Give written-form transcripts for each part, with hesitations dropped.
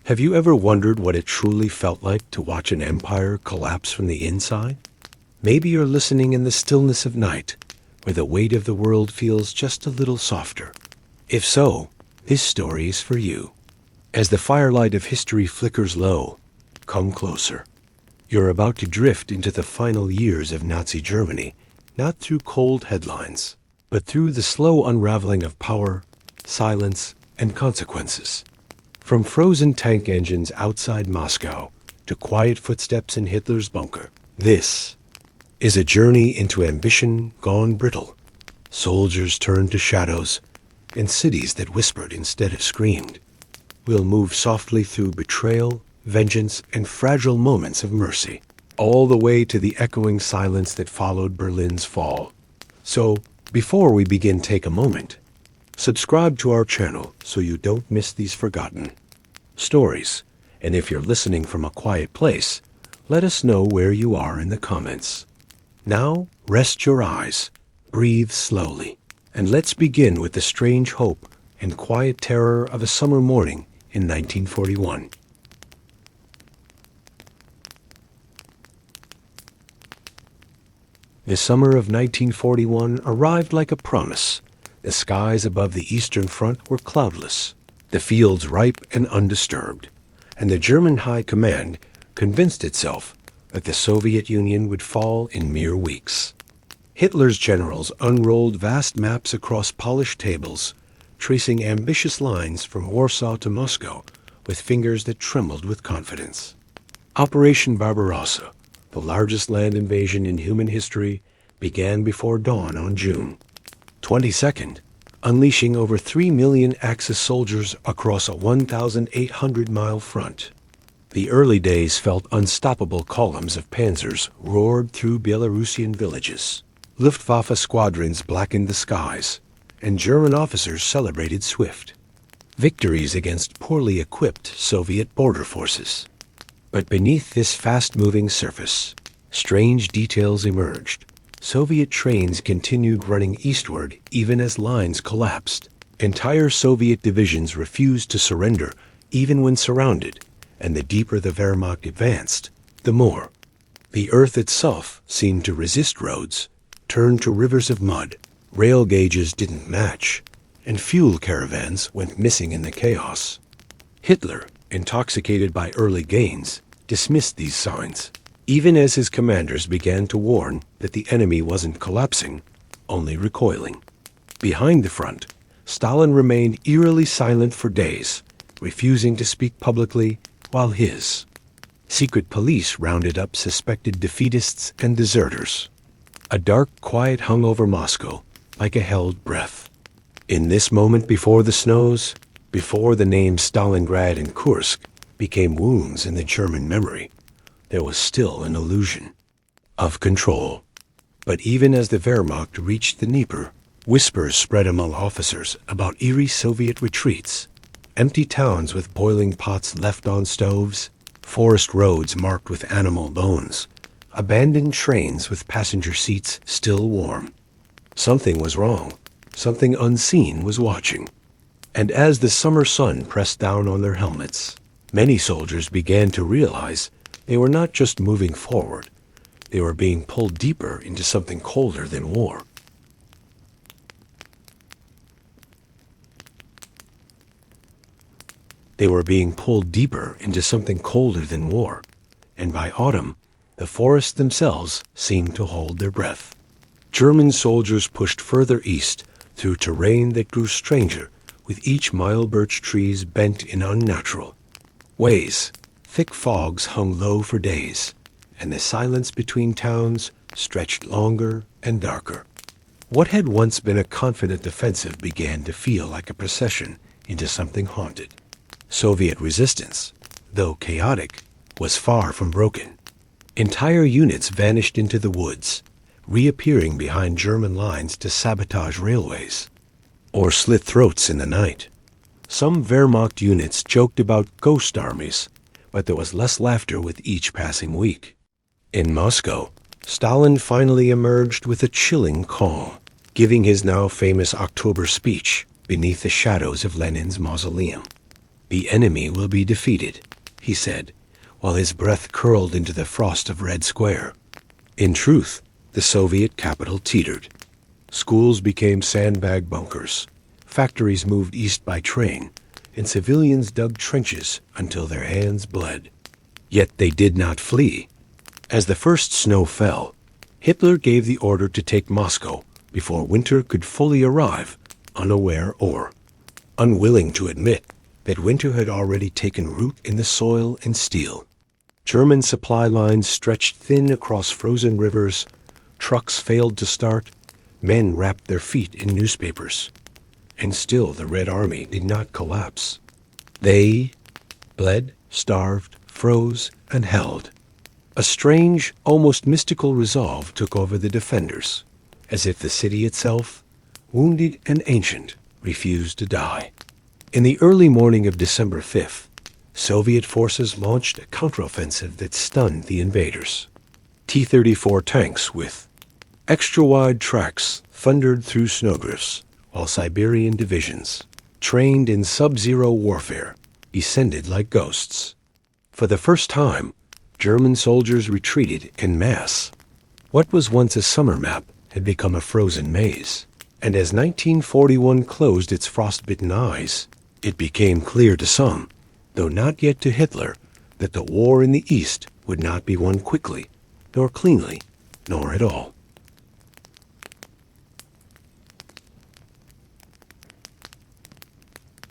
Have you ever wondered what it truly felt like to watch an empire collapse from the inside? Maybe you're listening in the stillness of night, where the weight of the world feels just a little softer. If so, this story is for you. As the firelight of history flickers low, come closer. You're about to drift into the final years of Nazi Germany, not through cold headlines, but through the slow unraveling of power, silence, and consequences. From frozen tank engines outside Moscow to quiet footsteps in Hitler's bunker, this is a journey into ambition gone brittle. Soldiers turned to shadows, and cities that whispered instead of screamed. We'll move softly through betrayal, vengeance, and fragile moments of mercy, all the way to the echoing silence that followed Berlin's fall. So, before we begin, take a moment. Subscribe to our channel so you don't miss these forgotten stories. And if you're listening from a quiet place, let us know where you are in the comments. Now, rest your eyes, breathe slowly, and let's begin with the strange hope and quiet terror of a summer morning in 1941. The summer of 1941 arrived like a promise. The skies above the Eastern Front were cloudless, the fields ripe and undisturbed, and the German High Command convinced itself that the Soviet Union would fall in mere weeks. Hitler's generals unrolled vast maps across polished tables, tracing ambitious lines from Warsaw to Moscow with fingers that trembled with confidence. Operation Barbarossa, the largest land invasion in human history, began before dawn on June 22nd, unleashing over 3 million Axis soldiers across a 1,800-mile front. The early days felt unstoppable. Columns of panzers roared through Belarusian villages. Luftwaffe squadrons blackened the skies, and German officers celebrated swift victories against poorly equipped Soviet border forces. But beneath this fast-moving surface, strange details emerged. Soviet trains continued running eastward even as lines collapsed. Entire Soviet divisions refused to surrender even when surrounded, and the deeper the Wehrmacht advanced, the more. The earth itself seemed to resist roads, turned to rivers of mud. Rail gauges didn't match, and fuel caravans went missing in the chaos. Hitler, intoxicated by early gains, dismissed these signs, even as his commanders began to warn that the enemy wasn't collapsing, only recoiling. Behind the front, Stalin remained eerily silent for days, refusing to speak publicly, while his secret police rounded up suspected defeatists and deserters. A dark quiet hung over Moscow, like a held breath. In this moment before the snows, before the names Stalingrad and Kursk became wounds in the German memory, there was still an illusion of control. But even as the Wehrmacht reached the Dnieper, whispers spread among officers about eerie Soviet retreats, empty towns with boiling pots left on stoves, forest roads marked with animal bones, abandoned trains with passenger seats still warm. Something was wrong. Something unseen was watching. And as the summer sun pressed down on their helmets, many soldiers began to realize they were not just moving forward, they were being pulled deeper into something colder than war. They were being pulled deeper into something colder than war, and by autumn, the forests themselves seemed to hold their breath. German soldiers pushed further east through terrain that grew stranger with each mile. Birch trees bent in unnatural ways. Thick fogs hung low for days, and the silence between towns stretched longer and darker. What had once been a confident offensive began to feel like a procession into something haunted. Soviet resistance, though chaotic, was far from broken. Entire units vanished into the woods, reappearing behind German lines to sabotage railways or slit throats in the night. Some Wehrmacht units joked about ghost armies, but there was less laughter with each passing week. In Moscow, Stalin finally emerged with a chilling calm, giving his now famous October speech beneath the shadows of Lenin's mausoleum. "The enemy will be defeated," he said, while his breath curled into the frost of Red Square. In truth, the Soviet capital teetered. Schools became sandbag bunkers, factories moved east by train, and civilians dug trenches until their hands bled. Yet they did not flee. As the first snow fell, Hitler gave the order to take Moscow before winter could fully arrive, unaware or unwilling to admit that winter had already taken root in the soil and steel. German supply lines stretched thin across frozen rivers, trucks failed to start, men wrapped their feet in newspapers. And still the Red Army did not collapse. They bled, starved, froze, and held. A strange, almost mystical resolve took over the defenders, as if the city itself, wounded and ancient, refused to die. In the early morning of December 5th, Soviet forces launched a counteroffensive that stunned the invaders. T-34 tanks with extra-wide tracks thundered through snowdrifts, while Siberian divisions, trained in sub-zero warfare, descended like ghosts. For the first time, German soldiers retreated en masse. What was once a summer map had become a frozen maze, and as 1941 closed its frostbitten eyes, it became clear to some, though not yet to Hitler, that the war in the East would not be won quickly, nor cleanly, nor at all.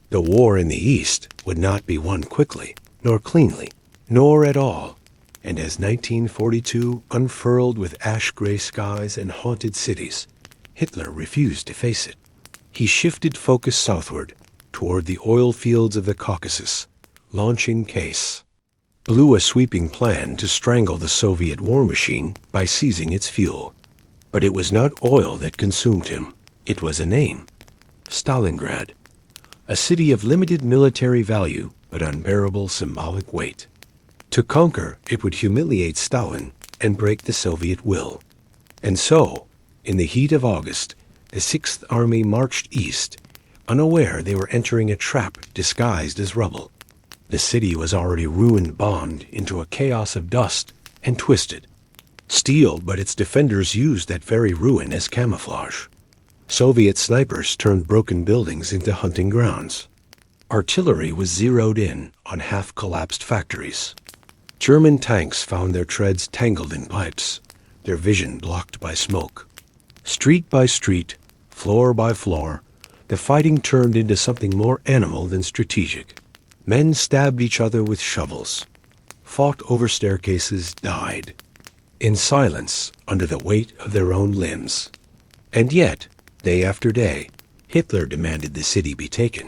The war in the East would not be won quickly, nor cleanly, nor at all, and as 1942 unfurled with ash-gray skies and haunted cities, Hitler refused to face it. He shifted focus southward, toward the oil fields of the Caucasus, launching Case, blew a sweeping plan to strangle the Soviet war machine by seizing its fuel. But it was not oil that consumed him. It was a name, Stalingrad, a city of limited military value but unbearable symbolic weight. To conquer, it would humiliate Stalin and break the Soviet will. And so, in the heat of August, the Sixth Army marched east, unaware they were entering a trap disguised as rubble. The city was already ruined bond into a chaos of dust and twisted. Steel, but its defenders used that very ruin as camouflage. Soviet snipers turned broken buildings into hunting grounds. Artillery was zeroed in on half-collapsed factories. German tanks found their treads tangled in pipes, their vision blocked by smoke. Street by street, floor by floor, the fighting turned into something more animal than strategic. Men stabbed each other with shovels, fought over staircases, died, in silence under the weight of their own limbs. And yet, day after day, Hitler demanded the city be taken.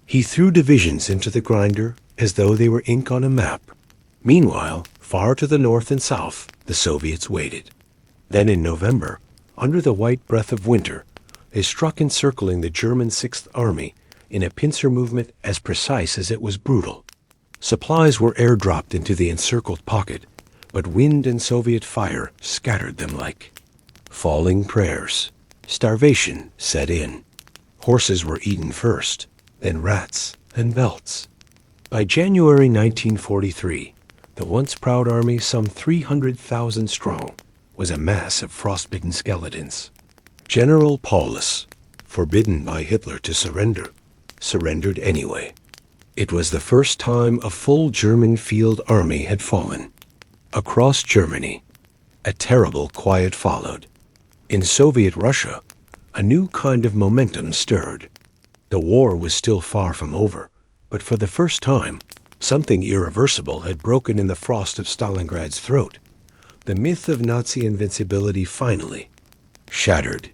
He threw divisions into the grinder as though they were ink on a map. Meanwhile, far to the north and south, the Soviets waited. Then in November, under the white breath of winter, they struck encircling the German Sixth Army in a pincer movement as precise as it was brutal. Supplies were airdropped into the encircled pocket, but wind and Soviet fire scattered them like falling prayers. Starvation set in. Horses were eaten first, then rats and belts. By January 1943, the once proud army, some 300,000 strong, was a mass of frostbitten skeletons. General Paulus, forbidden by Hitler to surrender, surrendered anyway. It was the first time a full German field army had fallen. Across Germany, a terrible quiet followed. In Soviet Russia, a new kind of momentum stirred. The war was still far from over, but for the first time, something irreversible had broken in the frost of Stalingrad's throat. The myth of Nazi invincibility finally shattered.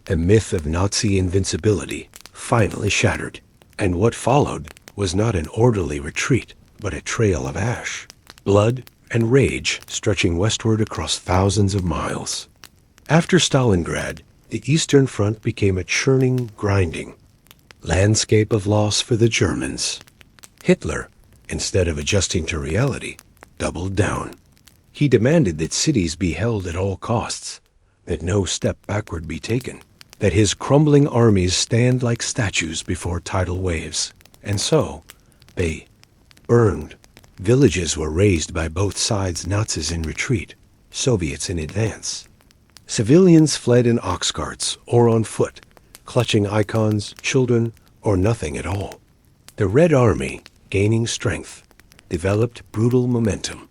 The myth of Nazi invincibility finally shattered, and what followed was not an orderly retreat, but a trail of ash, blood, and rage stretching westward across thousands of miles. After Stalingrad, the Eastern Front became a churning, grinding landscape of loss for the Germans. Hitler, instead of adjusting to reality, doubled down. He demanded that cities be held at all costs, that no step backward be taken. that his crumbling armies stand like statues before tidal waves. And so, they burned. Villages were razed by both sides, Nazis in retreat, Soviets in advance. Civilians fled in ox carts or on foot, clutching icons, children, or nothing at all. The Red Army, gaining strength, developed brutal momentum.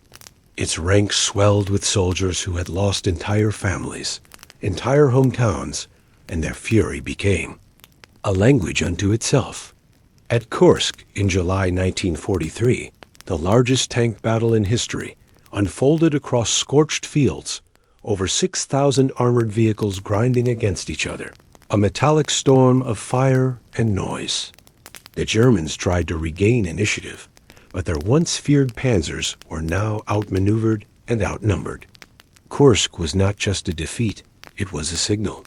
Its ranks swelled with soldiers who had lost entire families, entire hometowns, and their fury became a language unto itself. At Kursk in July 1943, the largest tank battle in history unfolded across scorched fields, over 6,000 armored vehicles grinding against each other, a metallic storm of fire and noise. The Germans tried to regain initiative, but their once feared panzers were now outmaneuvered and outnumbered. Kursk was not just a defeat, it was a signal.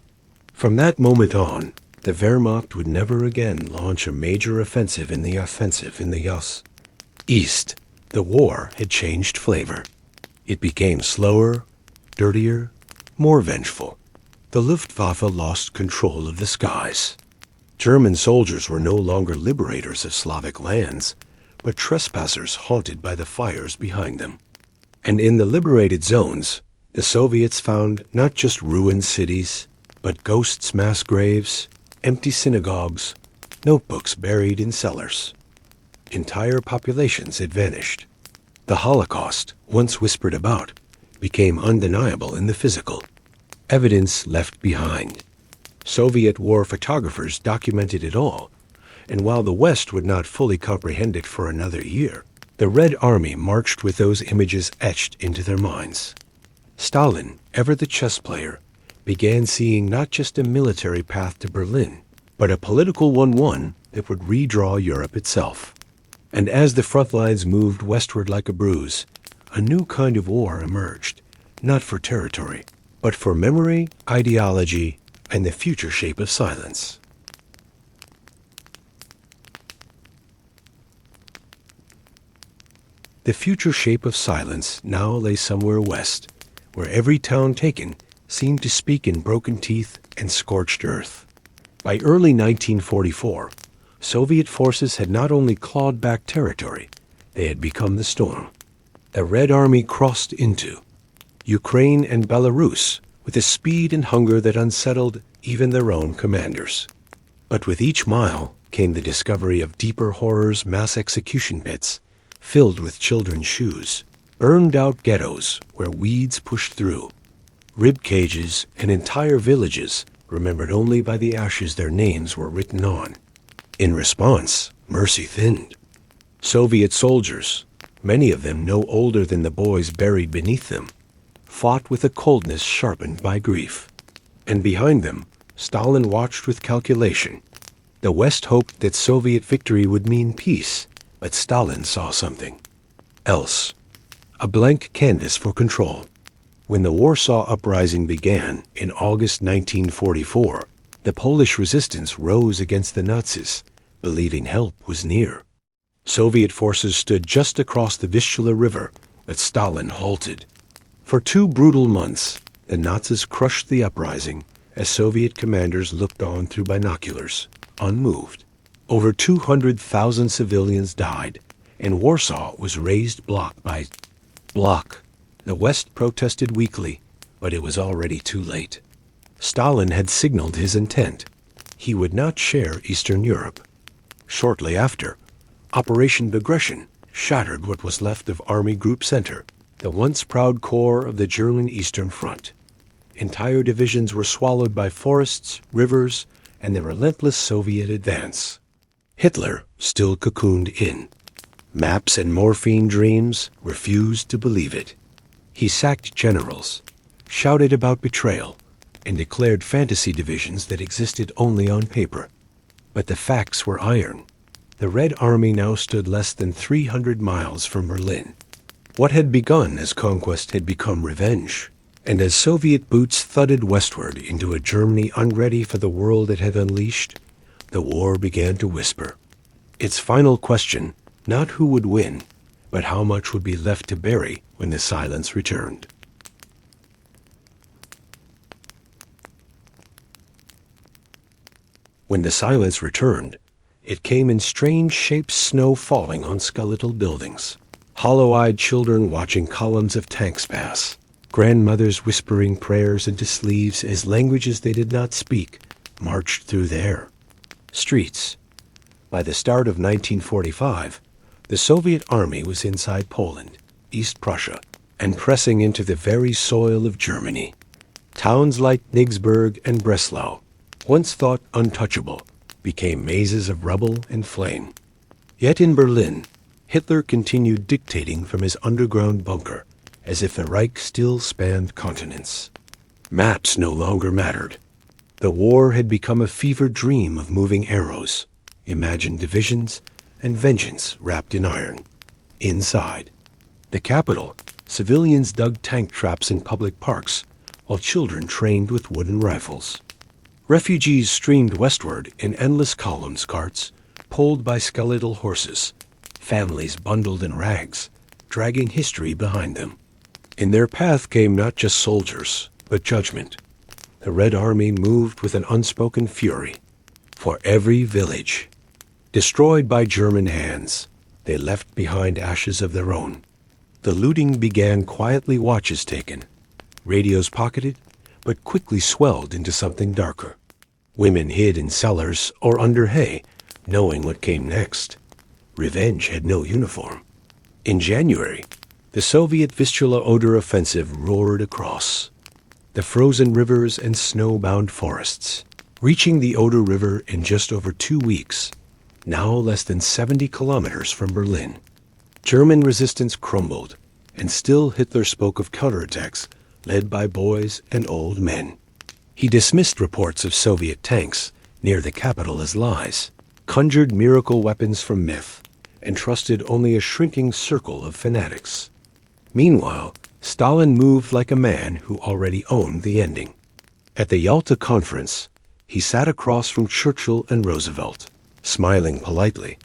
From that moment on, the Wehrmacht would never again launch a major offensive in the East. The war had changed flavor. It became slower, dirtier, more vengeful. The Luftwaffe lost control of the skies. German soldiers were no longer liberators of Slavic lands, but trespassers haunted by the fires behind them. And in the liberated zones, the Soviets found not just ruined cities, but ghosts' mass graves, empty synagogues, notebooks buried in cellars. Entire populations had vanished. The Holocaust, once whispered about, became undeniable in the physical. Evidence left behind. Soviet war photographers documented it all, and while the West would not fully comprehend it for another year, the Red Army marched with those images etched into their minds. Stalin, ever the chess player, began seeing not just a military path to Berlin, but a political one that would redraw Europe itself. And as the front lines moved westward like a bruise, a new kind of war emerged, not for territory, but for memory, ideology, and the future shape of silence. The future shape of silence now lay somewhere west, where every town taken seemed to speak in broken teeth and scorched earth. By early 1944, Soviet forces had not only clawed back territory, they had become the storm. The Red Army crossed into Ukraine and Belarus with a speed and hunger that unsettled even their own commanders. But with each mile came the discovery of deeper horrors, mass execution pits filled with children's shoes, burned-out ghettos where weeds pushed through, rib cages and entire villages remembered only by the ashes their names were written on. In response, mercy thinned. Soviet soldiers, many of them no older than the boys buried beneath them, fought with a coldness sharpened by grief. And behind them, Stalin watched with calculation. The West hoped that Soviet victory would mean peace, but Stalin saw something else. A blank canvas for control. When the Warsaw Uprising began in August 1944, the Polish resistance rose against the Nazis, believing help was near. Soviet forces stood just across the Vistula River, but Stalin halted. For 2 brutal months, the Nazis crushed the uprising as Soviet commanders looked on through binoculars, unmoved. Over 200,000 civilians died, and Warsaw was razed block by block. The West protested weakly, but it was already too late. Stalin had signaled his intent. He would not share Eastern Europe. Shortly after, Operation Begression shattered what was left of Army Group Center, the once proud core of the German Eastern Front. Entire divisions were swallowed by forests, rivers, and the relentless Soviet advance. Hitler still cocooned in. Maps and morphine dreams refused to believe it. He sacked generals, shouted about betrayal, and declared fantasy divisions that existed only on paper. But the facts were iron. The Red Army now stood less than 300 miles from Berlin. What had begun as conquest had become revenge. And as Soviet boots thudded westward into a Germany unready for the world it had unleashed, the war began to whisper. Its final question, not who would win, but how much would be left to bury when the silence returned. When the silence returned, it came in strange shaped snow falling on skeletal buildings, hollow-eyed children watching columns of tanks pass, grandmothers whispering prayers into sleeves as languages they did not speak marched through the air. Streets. By the start of 1945, the Soviet army was inside Poland, East Prussia, and pressing into the very soil of Germany. Towns like Nuremberg and Breslau, once thought untouchable, became mazes of rubble and flame. Yet in Berlin, Hitler continued dictating from his underground bunker, as if the Reich still spanned continents. Maps no longer mattered. The war had become a fevered dream of moving arrows, imagined divisions, and vengeance wrapped in iron. Inside the capital, civilians dug tank traps in public parks, while children trained with wooden rifles. Refugees streamed westward in endless columns carts, pulled by skeletal horses, families bundled in rags, dragging history behind them. In their path came not just soldiers, but judgment. The Red Army moved with an unspoken fury. For every village destroyed by German hands, they left behind ashes of their own. The looting began quietly, watches taken, radios pocketed, but quickly swelled into something darker. Women hid in cellars or under hay, knowing what came next. Revenge had no uniform. In January, the Soviet Vistula Oder offensive roared across the frozen rivers and snow-bound forests, reaching the Oder River in just over 2 weeks, now less than 70 kilometers from Berlin. German resistance crumbled, and still Hitler spoke of counterattacks led by boys and old men. He dismissed reports of Soviet tanks near the capital as lies, conjured miracle weapons from myth, and trusted only a shrinking circle of fanatics. Meanwhile, Stalin moved like a man who already owned the ending. At the Yalta Conference, he sat across from Churchill and Roosevelt, smiling politely,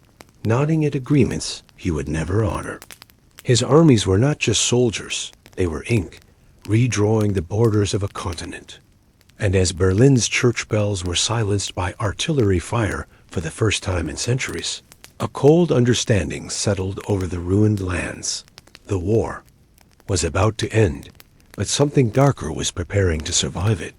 nodding at agreements he would never honor. His armies were not just soldiers, they were ink, redrawing the borders of a continent. And as Berlin's church bells were silenced by artillery fire for the first time in centuries, a cold understanding settled over the ruined lands. The war was about to end, but something darker was preparing to survive it.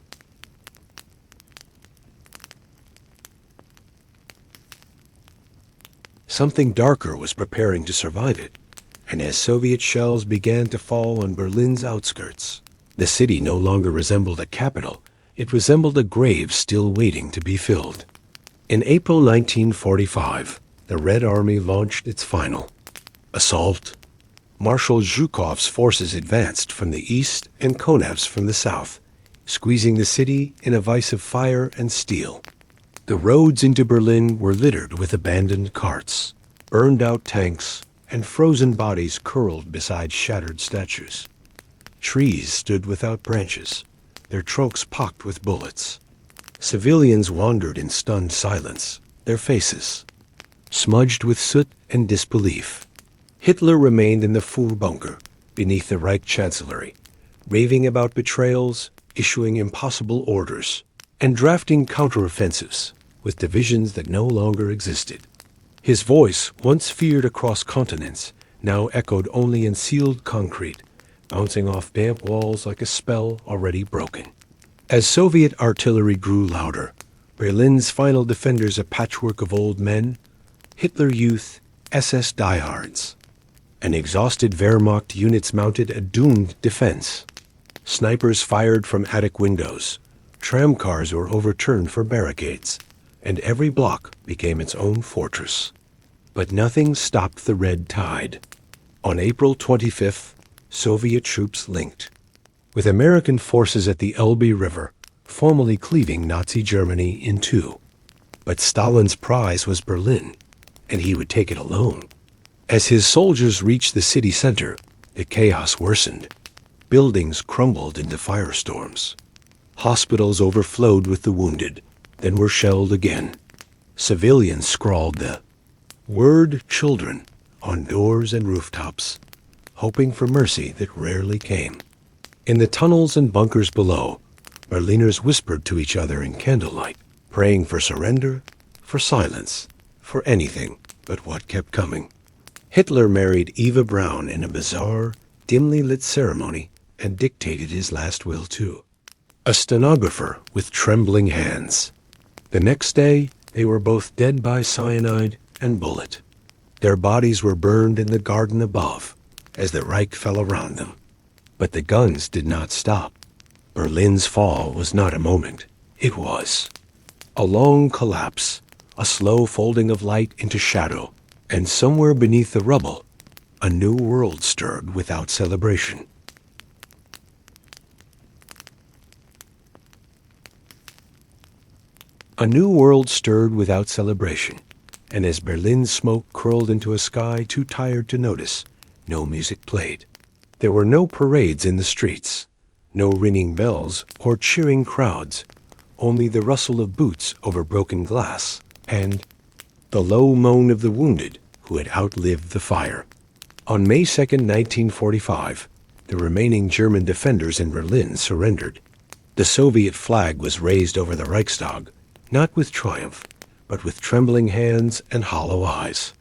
Something darker was preparing to survive it, and as Soviet shells began to fall on Berlin's outskirts, the city no longer resembled a capital, it resembled a grave still waiting to be filled. In April 1945, the Red Army launched its final assault. Marshal Zhukov's forces advanced from the east and Konev's from the south, squeezing the city in a vise of fire and steel. The roads into Berlin were littered with abandoned carts, burned-out tanks, and frozen bodies curled beside shattered statues. Trees stood without branches, their trunks pocked with bullets. Civilians wandered in stunned silence, their faces smudged with soot and disbelief. Hitler remained in the Fuhr bunker beneath the Reich Chancellery, raving about betrayals, issuing impossible orders, and drafting counteroffensives with divisions that no longer existed. His voice, once feared across continents, now echoed only in sealed concrete, bouncing off damp walls like a spell already broken. As Soviet artillery grew louder, Berlin's final defenders a patchwork of old men, Hitler Youth, SS diehards. And exhausted Wehrmacht units mounted a doomed defense. Snipers fired from attic windows, tramcars were overturned for barricades, and every block became its own fortress. But nothing stopped the red tide. On April 25th, Soviet troops linked with American forces at the Elbe River, formally cleaving Nazi Germany in two. But Stalin's prize was Berlin, and he would take it alone. As his soldiers reached the city center, the chaos worsened. Buildings crumbled into firestorms. Hospitals overflowed with the wounded, then were shelled again. Civilians scrawled the word children on doors and rooftops, hoping for mercy that rarely came. In the tunnels and bunkers below, Berliners whispered to each other in candlelight, praying for surrender, for silence, for anything but what kept coming. Hitler married Eva Braun in a bizarre, dimly lit ceremony and dictated his last will too. A stenographer with trembling hands. The next day, they were both dead by cyanide and bullet. Their bodies were burned in the garden above as the Reich fell around them. But the guns did not stop. Berlin's fall was not a moment. It was a long collapse, a slow folding of light into shadow, and somewhere beneath the rubble, a new world stirred without celebration. A new world stirred without celebration, and as Berlin's smoke curled into a sky too tired to notice, no music played. There were no parades in the streets, no ringing bells or cheering crowds, only the rustle of boots over broken glass and the low moan of the wounded who had outlived the fire. On May 2nd, 1945, the remaining German defenders in Berlin surrendered. The Soviet flag was raised over the Reichstag, not with triumph, but with trembling hands and hollow eyes.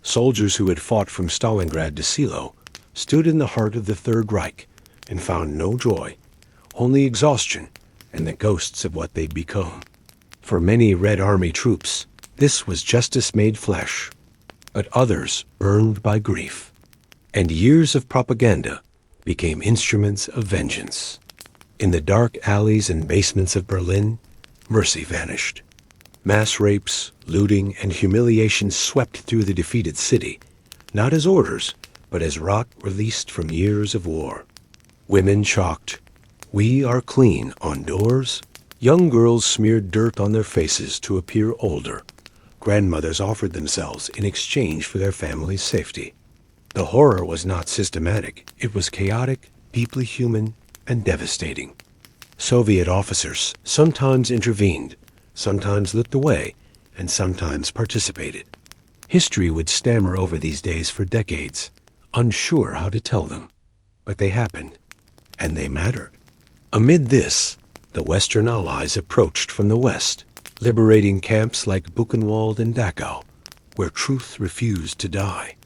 Soldiers who had fought from Stalingrad to Silo stood in the heart of the Third Reich and found no joy, only exhaustion and the ghosts of what they'd become. For many Red Army troops, this was justice made flesh, but others burned by grief, and years of propaganda became instruments of vengeance. In the dark alleys and basements of Berlin, mercy vanished. Mass rapes, looting, and humiliation swept through the defeated city, not as orders, but as rot released from years of war. Women chalked, "We are clean," on doors. Young girls smeared dirt on their faces to appear older. Grandmothers offered themselves in exchange for their family's safety. The horror was not systematic. It was chaotic, deeply human, and devastating. Soviet officers sometimes intervened, sometimes looked away, and sometimes participated. History would stammer over these days for decades, unsure how to tell them. But they happened, and they mattered. Amid this, the Western Allies approached from the West, liberating camps like Buchenwald and Dachau, where truth refused to die.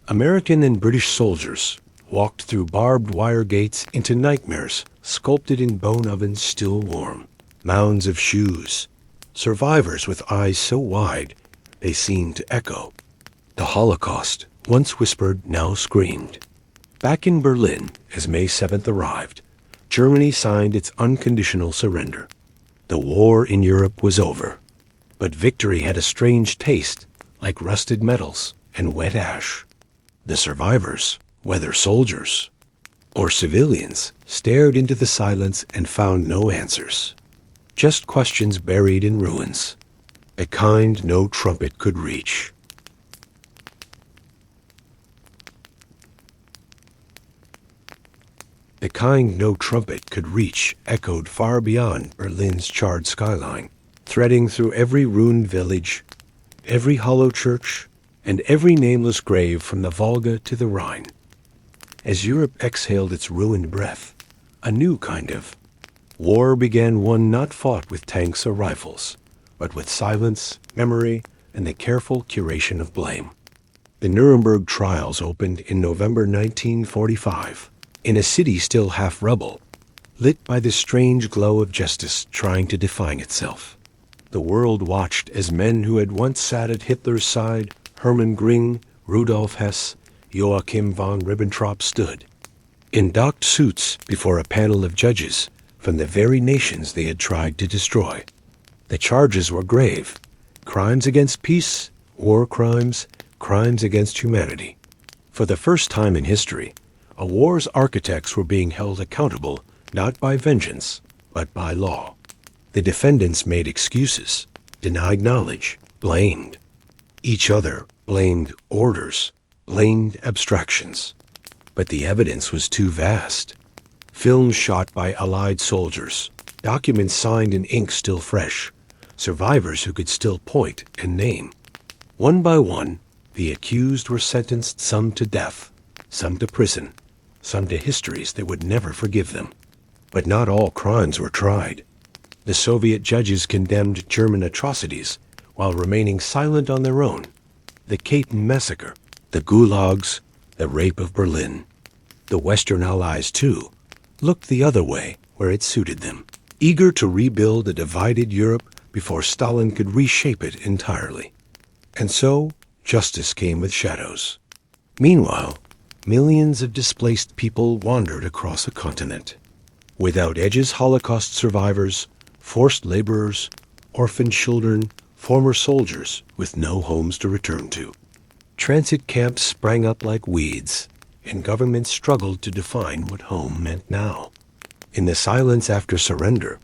American and British soldiers walked through barbed wire gates into nightmares sculpted in bone ovens still warm, mounds of shoes, survivors with eyes so wide they seemed to echo. The Holocaust, once whispered, now screamed. Back in Berlin, as May 7th arrived, Germany signed its unconditional surrender. The war in Europe was over, but victory had a strange taste, like rusted metals and wet ash. The survivors, whether soldiers or civilians, stared into the silence and found no answers. Just questions buried in ruins, a kind no trumpet could reach. The kind no trumpet could reach echoed far beyond Berlin's charred skyline, threading through every ruined village, every hollow church, and every nameless grave from the Volga to the Rhine. As Europe exhaled its ruined breath, a new kind of war began, one not fought with tanks or rifles, but with silence, memory, and the careful curation of blame. The Nuremberg trials opened in November 1945, in a city still half rubble, lit by the strange glow of justice trying to define itself. The world watched as men who had once sat at Hitler's side, Hermann Göring, Rudolf Hess, Joachim von Ribbentrop, stood, in docked suits before a panel of judges from the very nations they had tried to destroy. The charges were grave: crimes against peace, war crimes, crimes against humanity. For the first time in history, a war's architects were being held accountable not by vengeance, but by law. The defendants made excuses, denied knowledge, blamed each other, blamed orders, blamed abstractions. But the evidence was too vast. Films shot by Allied soldiers, documents signed in ink still fresh, survivors who could still point and name. One by one, the accused were sentenced, some to death, some to prison, some to histories that would never forgive them. But not all crimes were tried. The Soviet judges condemned German atrocities while remaining silent on their own. The Katyn massacre, the gulags, the rape of Berlin. The Western Allies, too, looked the other way where it suited them, eager to rebuild a divided Europe before Stalin could reshape it entirely. And so, justice came with shadows. Meanwhile, millions of displaced people wandered across a continent. Without edges, Holocaust survivors, forced laborers, orphaned children, former soldiers with no homes to return to. Transit camps sprang up like weeds, and governments struggled to define what home meant now. In the silence after surrender,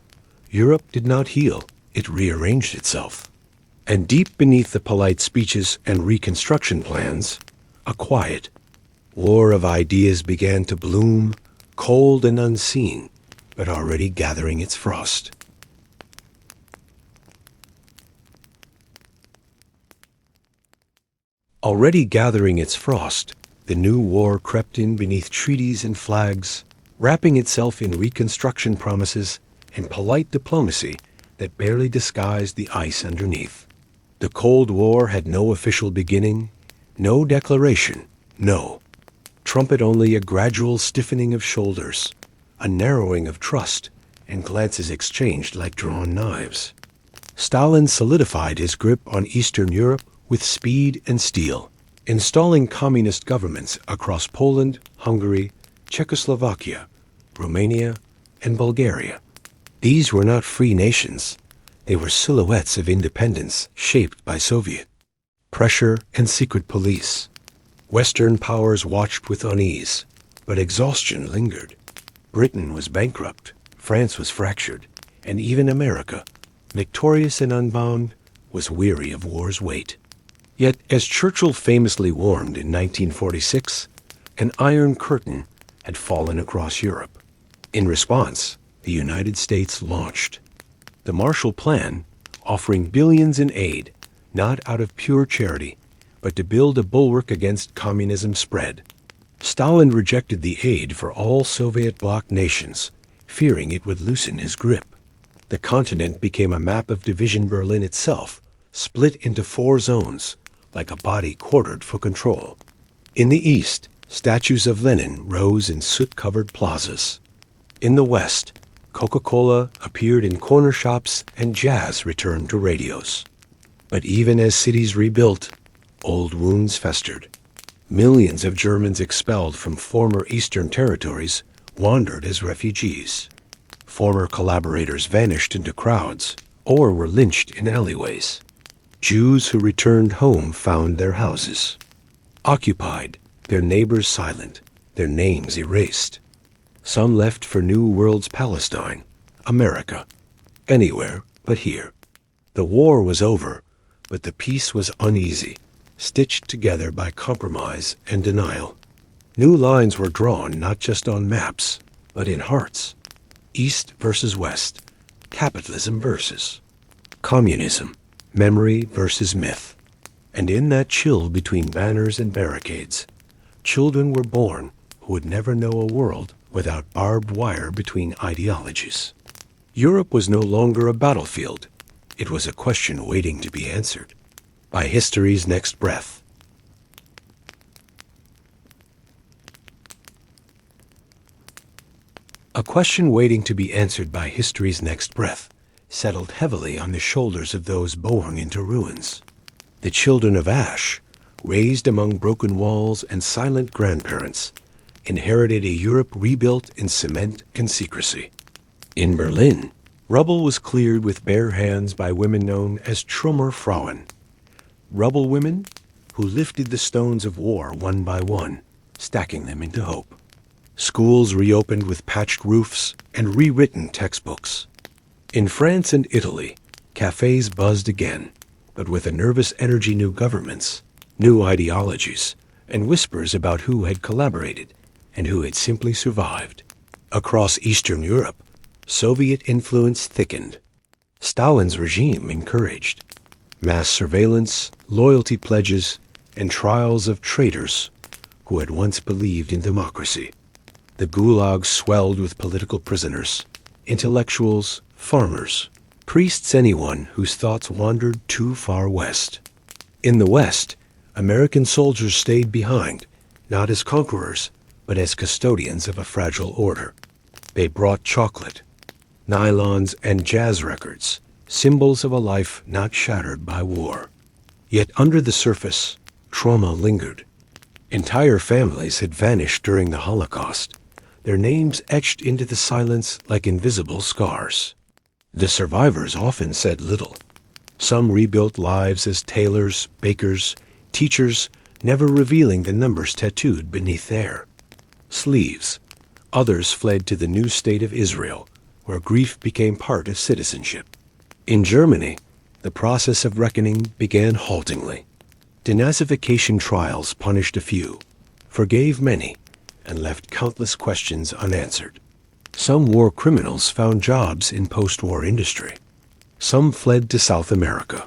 Europe did not heal, it rearranged itself. And deep beneath the polite speeches and reconstruction plans, a quiet war of ideas began to bloom, cold and unseen, but already gathering its frost. Already gathering its frost, the new war crept in beneath treaties and flags, wrapping itself in reconstruction promises and polite diplomacy that barely disguised the ice underneath. The Cold War had no official beginning, no declaration, no. Trumpet only a gradual stiffening of shoulders, a narrowing of trust, and glances exchanged like drawn knives. Stalin solidified his grip on Eastern Europe with speed and steel, installing communist governments across Poland, Hungary, Czechoslovakia, Romania, and Bulgaria. These were not free nations. They were silhouettes of independence shaped by Soviet pressure and secret police. Western powers watched with unease, but exhaustion lingered. Britain was bankrupt, France was fractured, and even America, victorious and unbound, was weary of war's weight. Yet, as Churchill famously warned in 1946, an iron curtain had fallen across Europe. In response, the United States launched the Marshall Plan, offering billions in aid, not out of pure charity, but to build a bulwark against communism spread. Stalin rejected the aid for all Soviet bloc nations, fearing it would loosen his grip. The continent became a map of division Berlin itself, split into 4 zones, like a body quartered for control. In the east, statues of Lenin rose in soot-covered plazas. In the west, Coca-Cola appeared in corner shops and jazz returned to radios. But even as cities rebuilt, old wounds festered. Millions of Germans expelled from former Eastern territories wandered as refugees. Former collaborators vanished into crowds or were lynched in alleyways. Jews who returned home found their houses occupied, their neighbors silent, their names erased. Some left for New World's Palestine, America, anywhere but here. The war was over, but the peace was uneasy, stitched together by compromise and denial. New lines were drawn not just on maps, but in hearts. East versus West, capitalism versus communism, memory versus myth. And in that chill between banners and barricades, children were born who would never know a world without barbed wire between ideologies. Europe was no longer a battlefield. It was a question waiting to be answered by history's next breath. A question waiting to be answered by history's next breath settled heavily on the shoulders of those born into ruins. The children of ash, raised among broken walls and silent grandparents, inherited a Europe rebuilt in cement and secrecy. In Berlin, rubble was cleared with bare hands by women known as Trümmerfrauen, rubble women who lifted the stones of war one by one, stacking them into hope. Schools reopened with patched roofs and rewritten textbooks. In France and Italy, cafes buzzed again, but with a nervous energy, new governments, new ideologies, and whispers about who had collaborated and who had simply survived. Across Eastern Europe, Soviet influence thickened. Stalin's regime encouraged mass surveillance, loyalty pledges, and trials of traitors who had once believed in democracy. The gulags swelled with political prisoners, intellectuals, farmers, priests, anyone whose thoughts wandered too far west. In the West, American soldiers stayed behind, not as conquerors, but as custodians of a fragile order. They brought chocolate, nylons, and jazz records, symbols of a life not shattered by war. Yet under the surface, trauma lingered. Entire families had vanished during the Holocaust, their names etched into the silence like invisible scars. The survivors often said little. Some rebuilt lives as tailors, bakers, teachers, never revealing the numbers tattooed beneath their sleeves. Others fled to the new state of Israel, where grief became part of citizenship. In Germany, the process of reckoning began haltingly. Denazification trials punished a few, forgave many, and left countless questions unanswered. Some war criminals found jobs in post-war industry. Some fled to South America.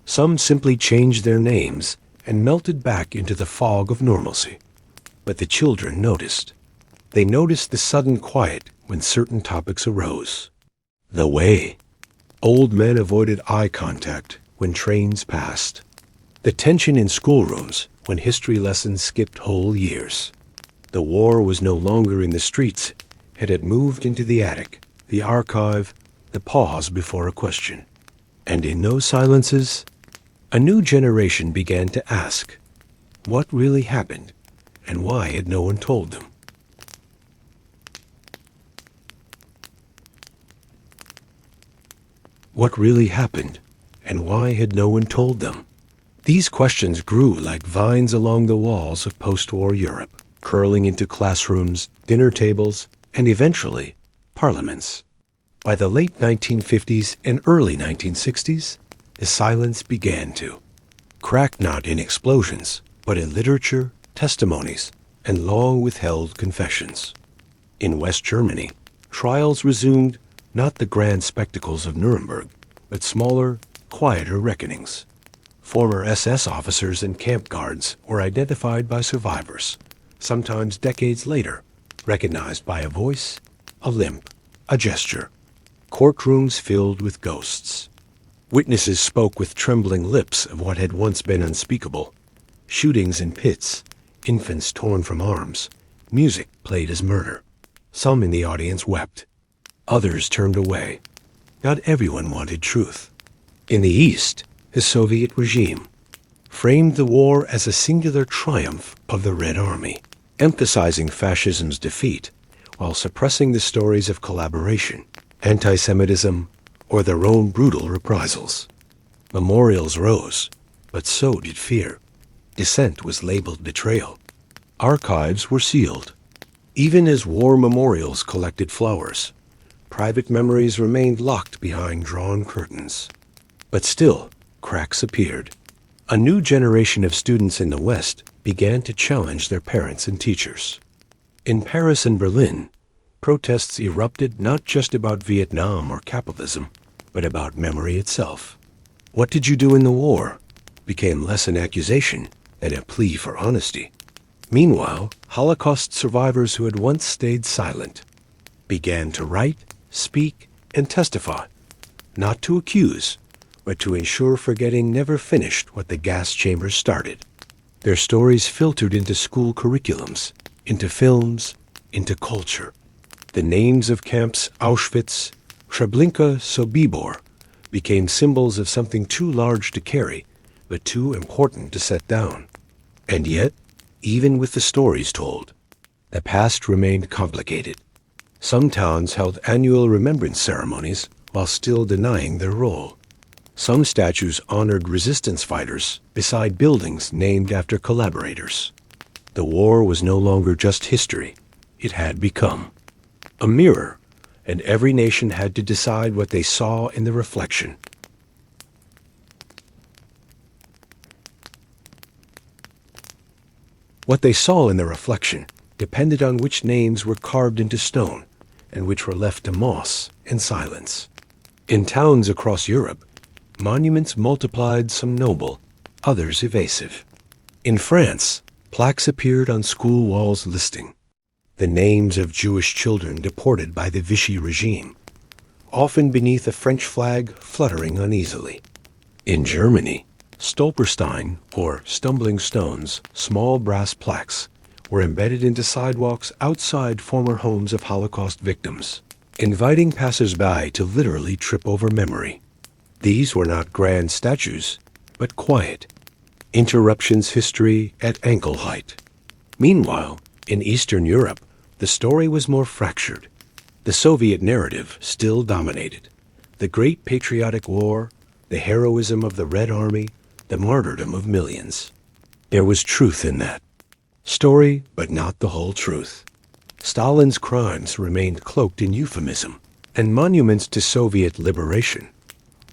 Some simply changed their names and melted back into the fog of normalcy. But the children noticed. They noticed the sudden quiet when certain topics arose. The way. Old men avoided eye contact when trains passed. The tension in schoolrooms when history lessons skipped whole years. The war was no longer in the streets. It had moved into the attic, the archive, the pause before a question. And in those silences, a new generation began to ask, what really happened, and why had no one told them? What really happened, and why had no one told them? These questions grew like vines along the walls of post-war Europe, curling into classrooms, dinner tables, and eventually, parliaments. By the late 1950s and early 1960s, the silence began to crack, not in explosions, but in literature, testimonies, and long-withheld confessions. In West Germany, trials resumed not the grand spectacles of Nuremberg, but smaller, quieter reckonings. Former SS officers and camp guards were identified by survivors, sometimes decades later, recognized by a voice, a limp, a gesture. Courtrooms filled with ghosts. Witnesses spoke with trembling lips of what had once been unspeakable. Shootings in pits, infants torn from arms, music played as murder. Some in the audience wept. Others turned away. Not everyone wanted truth. In the East, the Soviet regime framed the war as a singular triumph of the Red Army, emphasizing fascism's defeat while suppressing the stories of collaboration, anti-Semitism, or their own brutal reprisals. Memorials rose, but so did fear. Dissent was labeled betrayal. Archives were sealed. Even as war memorials collected flowers, private memories remained locked behind drawn curtains. But still, cracks appeared. A new generation of students in the West began to challenge their parents and teachers. In Paris and Berlin, protests erupted not just about Vietnam or capitalism, but about memory itself. What did you do in the war became less an accusation than a plea for honesty. Meanwhile, Holocaust survivors who had once stayed silent began to write, speak, and testify, not to accuse, but to ensure forgetting never finished what the gas chambers started. Their stories filtered into school curriculums, into films, into culture. The names of camps Auschwitz, Treblinka, Sobibor became symbols of something too large to carry, but too important to set down. And yet, even with the stories told, the past remained complicated. Some towns held annual remembrance ceremonies while still denying their role. Some statues honored resistance fighters beside buildings named after collaborators. The war was no longer just history. It had become a mirror, and every nation had to decide what they saw in the reflection. What they saw in the reflection depended on which names were carved into stone and which were left to moss and silence. In towns across Europe, monuments multiplied, some noble, others evasive. In France, plaques appeared on school walls listing the names of Jewish children deported by the Vichy regime. often beneath a French flag fluttering uneasily. In Germany, Stolperstein, or stumbling stones, small brass plaques, were embedded into sidewalks outside former homes of Holocaust victims, inviting passers-by to literally trip over memory. These were not grand statues, but quiet, interruptions history at ankle height. Meanwhile, in Eastern Europe, the story was more fractured. The Soviet narrative still dominated. The Great Patriotic War, the heroism of the Red Army, the martyrdom of millions. There was truth in that. Story, but not the whole truth. Stalin's crimes remained cloaked in euphemism, and monuments to Soviet liberation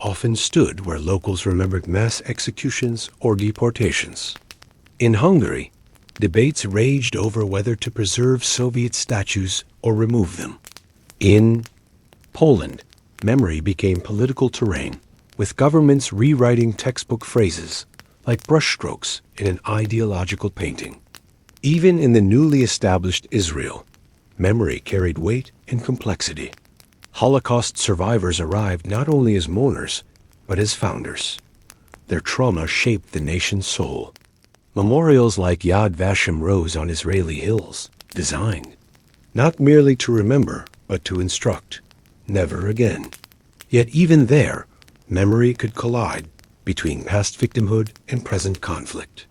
often stood where locals remembered mass executions or deportations. In Hungary, debates raged over whether to preserve Soviet statues or remove them. In Poland, memory became political terrain, with governments rewriting textbook phrases like brushstrokes in an ideological painting. Even in the newly established Israel, memory carried weight and complexity. Holocaust survivors arrived not only as mourners, but as founders. Their trauma shaped the nation's soul. Memorials like Yad Vashem rose on Israeli hills, designed not merely to remember, but to instruct. Never again. Yet even there, memory could collide between past victimhood and present conflict.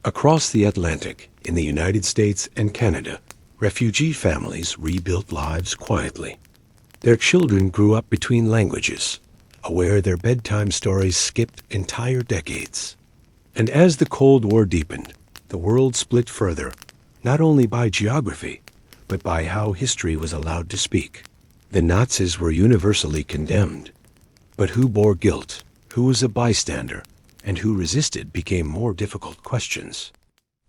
Across the Atlantic, in the United States and Canada, refugee families rebuilt lives quietly. Their children grew up between languages, aware their bedtime stories skipped entire decades. And as the Cold War deepened, the world split further, not only by geography, but by how history was allowed to speak. The Nazis were universally condemned, but who bore guilt, who was a bystander, and who resisted became more difficult questions.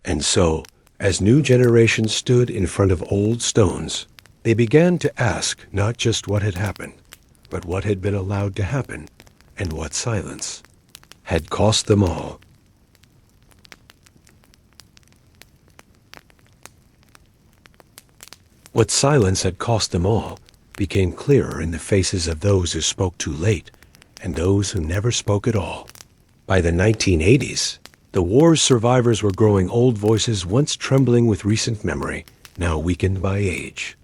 And so, as new generations stood in front of old stones, they began to ask not just what had happened, but what had been allowed to happen, and what silence had cost them all. What silence had cost them all became clearer in the faces of those who spoke too late and those who never spoke at all. By the 1980s, the war's survivors were growing old voices once trembling with recent memory, now weakened by age.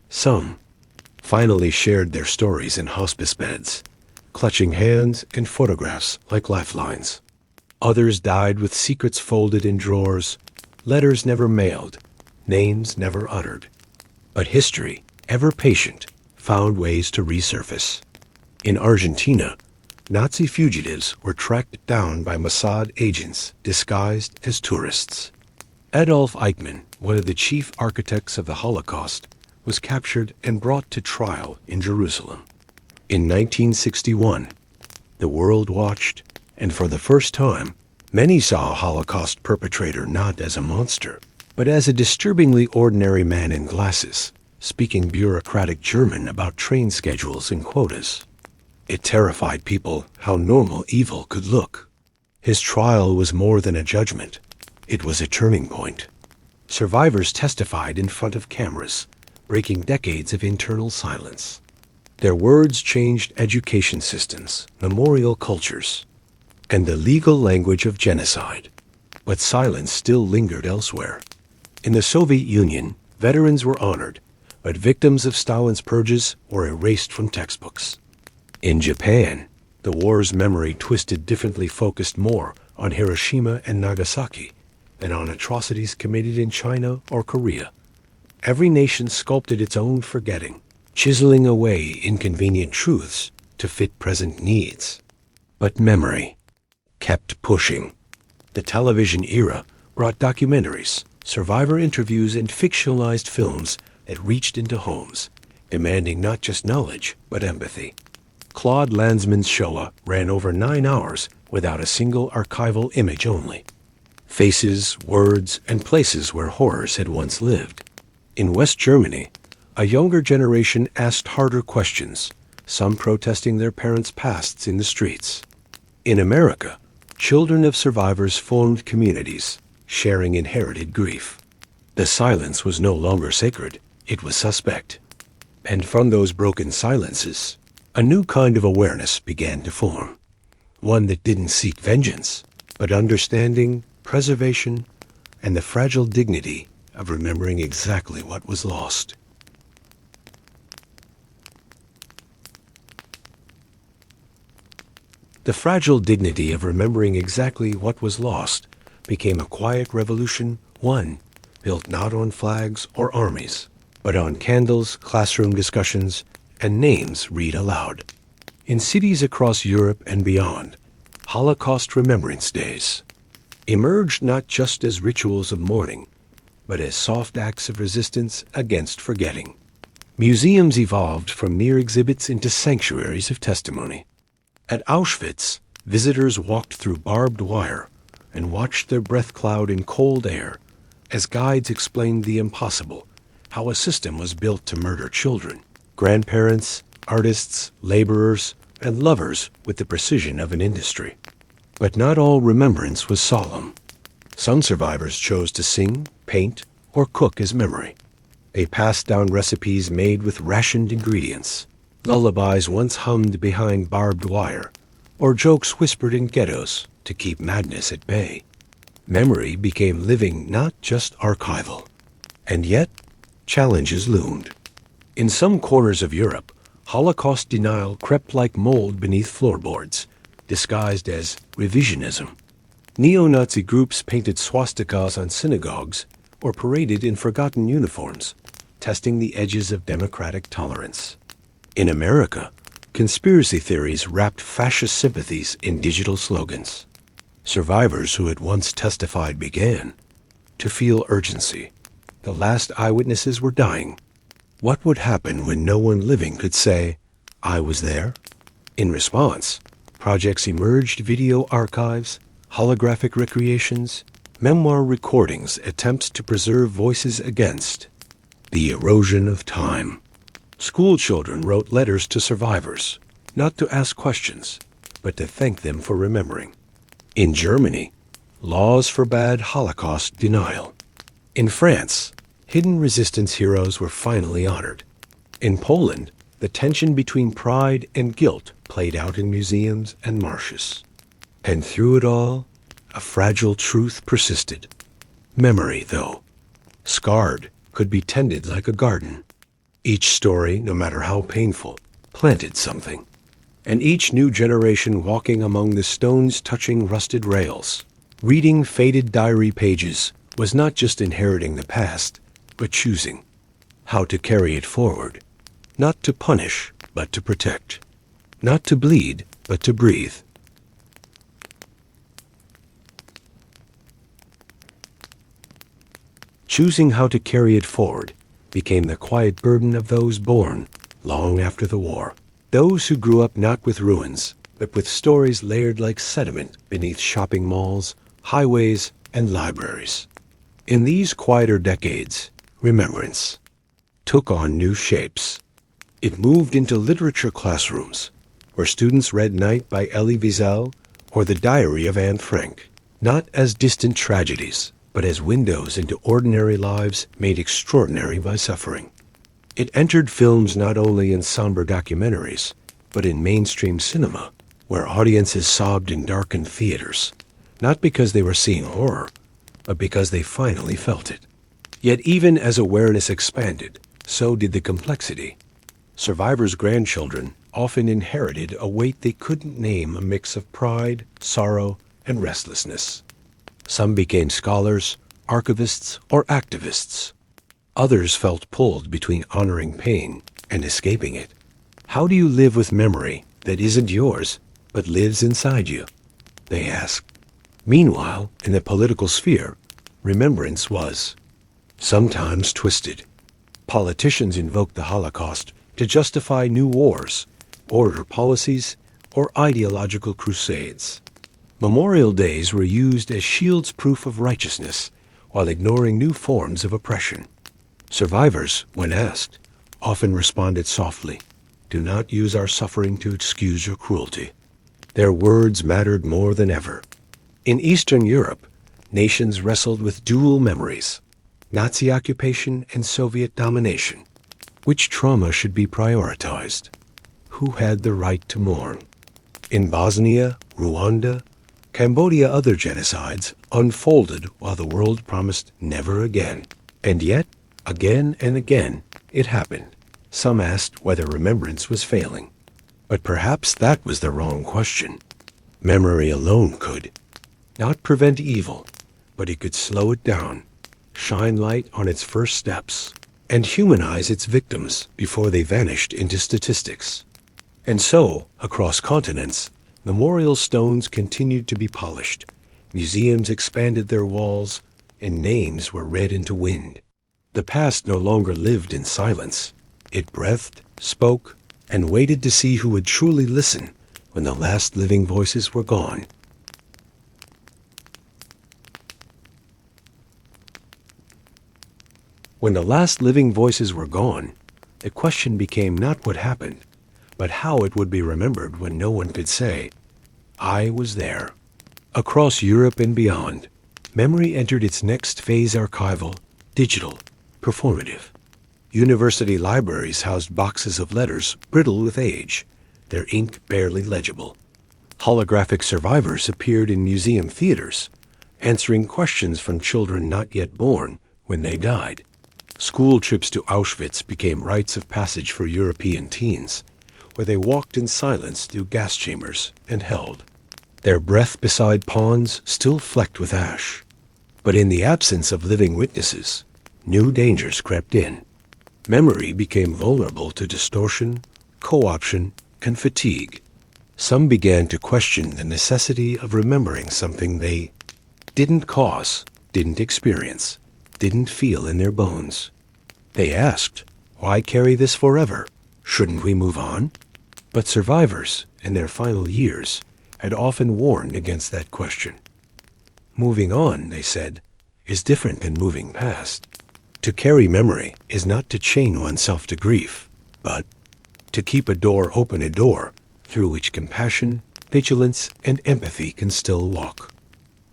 Some finally shared their stories in hospice beds, clutching hands and photographs like lifelines. Others died with secrets folded in drawers, letters never mailed, names never uttered. But history, ever patient, found ways to resurface. In Argentina, Nazi fugitives were tracked down by Mossad agents disguised as tourists. Adolf Eichmann, one of the chief architects of the Holocaust, was captured and brought to trial in Jerusalem. In 1961, the world watched, and for the first time, many saw a Holocaust perpetrator not as a monster, but as a disturbingly ordinary man in glasses, speaking bureaucratic German about train schedules and quotas. It terrified people how normal evil could look. His trial was more than a judgment. It was a turning point. Survivors testified in front of cameras, breaking decades of internal silence. Their words changed education systems, memorial cultures, and the legal language of genocide. But silence still lingered elsewhere. In the Soviet Union, veterans were honored, but victims of Stalin's purges were erased from textbooks. In Japan, the war's memory twisted differently, focused more on Hiroshima and Nagasaki than on atrocities committed in China or Korea. Every nation sculpted its own forgetting, chiseling away inconvenient truths to fit present needs. But memory kept pushing. The television era brought documentaries, survivor interviews, and fictionalized films that reached into homes, demanding not just knowledge, but empathy. Claude Lanzmann's Shoah ran over 9 hours without a single archival image only. Faces, words, and places where horrors had once lived. In West Germany, a younger generation asked harder questions, some protesting their parents' pasts in the streets. In America, children of survivors formed communities, sharing inherited grief. The silence was no longer sacred, it was suspect. And from those broken silences, a new kind of awareness began to form. One that didn't seek vengeance, but understanding, preservation, and the fragile dignity of remembering exactly what was lost. The fragile dignity of remembering exactly what was lost became a quiet revolution, one built not on flags or armies, but on candles, classroom discussions, and names read aloud. In cities across Europe and beyond, Holocaust Remembrance Days emerged not just as rituals of mourning, but as soft acts of resistance against forgetting. Museums evolved from mere exhibits into sanctuaries of testimony. At Auschwitz, visitors walked through barbed wire and watched their breath cloud in cold air as guides explained the impossible, how a system was built to murder children, grandparents, artists, laborers, and lovers with the precision of an industry. But not all remembrance was solemn. Some survivors chose to sing, paint, or cook as memory. They passed down recipes made with rationed ingredients, lullabies once hummed behind barbed wire, or jokes whispered in ghettos to keep madness at bay. Memory became living, not just archival. And yet, challenges loomed. In some corners of Europe, Holocaust denial crept like mold beneath floorboards, disguised as revisionism. Neo-Nazi groups painted swastikas on synagogues or paraded in forgotten uniforms, testing the edges of democratic tolerance. In America, conspiracy theories wrapped fascist sympathies in digital slogans. Survivors who had once testified began to feel urgency. The last eyewitnesses were dying. What would happen when no one living could say, "I was there"? In response, projects emerged: video archives, holographic recreations, memoir recordings, attempts to preserve voices against the erosion of time. School children wrote letters to survivors, not to ask questions, but to thank them for remembering. In Germany, laws forbade Holocaust denial. In France, hidden resistance heroes were finally honored. In Poland, the tension between pride and guilt played out in museums and marshes. And through it all, a fragile truth persisted. Memory, though scarred, could be tended like a garden. Each story, no matter how painful, planted something. And each new generation walking among the stones touching rusted rails, reading faded diary pages, was not just inheriting the past, but choosing how to carry it forward. Not to punish, but to protect. Not to bleed, but to breathe. Choosing how to carry it forward became the quiet burden of those born long after the war. Those who grew up not with ruins, but with stories layered like sediment beneath shopping malls, highways, and libraries. In these quieter decades, remembrance took on new shapes. It moved into literature classrooms, where students read Night by Elie Wiesel or The Diary of Anne Frank, not as distant tragedies, but as windows into ordinary lives made extraordinary by suffering. It entered films not only in somber documentaries, but in mainstream cinema, where audiences sobbed in darkened theaters, not because they were seeing horror, but because they finally felt it. Yet even as awareness expanded, so did the complexity. Survivors' grandchildren often inherited a weight they couldn't name, a mix of pride, sorrow, and restlessness. Some became scholars, archivists, or activists. Others felt pulled between honoring pain and escaping it. How do you live with memory that isn't yours, but lives inside you? They asked. Meanwhile, in the political sphere, remembrance was sometimes twisted. Politicians invoked the Holocaust to justify new wars, border policies, or ideological crusades. Memorial days were used as shields proof of righteousness while ignoring new forms of oppression. Survivors, when asked, often responded softly, "Do not use our suffering to excuse your cruelty." Their words mattered more than ever. In Eastern Europe, nations wrestled with dual memories: Nazi occupation and Soviet domination. Which trauma should be prioritized? Who had the right to mourn? In Bosnia, Rwanda, Cambodia, other genocides unfolded while the world promised never again. And yet, again and again, it happened. Some asked whether remembrance was failing. But perhaps that was the wrong question. Memory alone could. Not prevent evil, but it could slow it down, shine light on its first steps, and humanize its victims before they vanished into statistics. And so, across continents, memorial stones continued to be polished, museums expanded their walls, and names were read into wind. The past no longer lived in silence. It breathed, spoke, and waited to see who would truly listen when the last living voices were gone. When the last living voices were gone, the question became not what happened, but how it would be remembered when no one could say, "I was there." Across Europe and beyond, memory entered its next phase: archival, digital, performative. University libraries housed boxes of letters brittle with age, their ink barely legible. Holographic survivors appeared in museum theaters, answering questions from children not yet born when they died. School trips to Auschwitz became rites of passage for European teens, where they walked in silence through gas chambers and held their breath beside ponds still flecked with ash. But in the absence of living witnesses, new dangers crept in. Memory became vulnerable to distortion, co-option, and fatigue. Some began to question the necessity of remembering something they didn't cause, didn't experience, didn't feel in their bones. They asked, why carry this forever? Shouldn't we move on? But survivors, in their final years, had often warned against that question. Moving on, they said, is different than moving past. To carry memory is not to chain oneself to grief, but to keep a door open, a door through which compassion, vigilance, and empathy can still walk.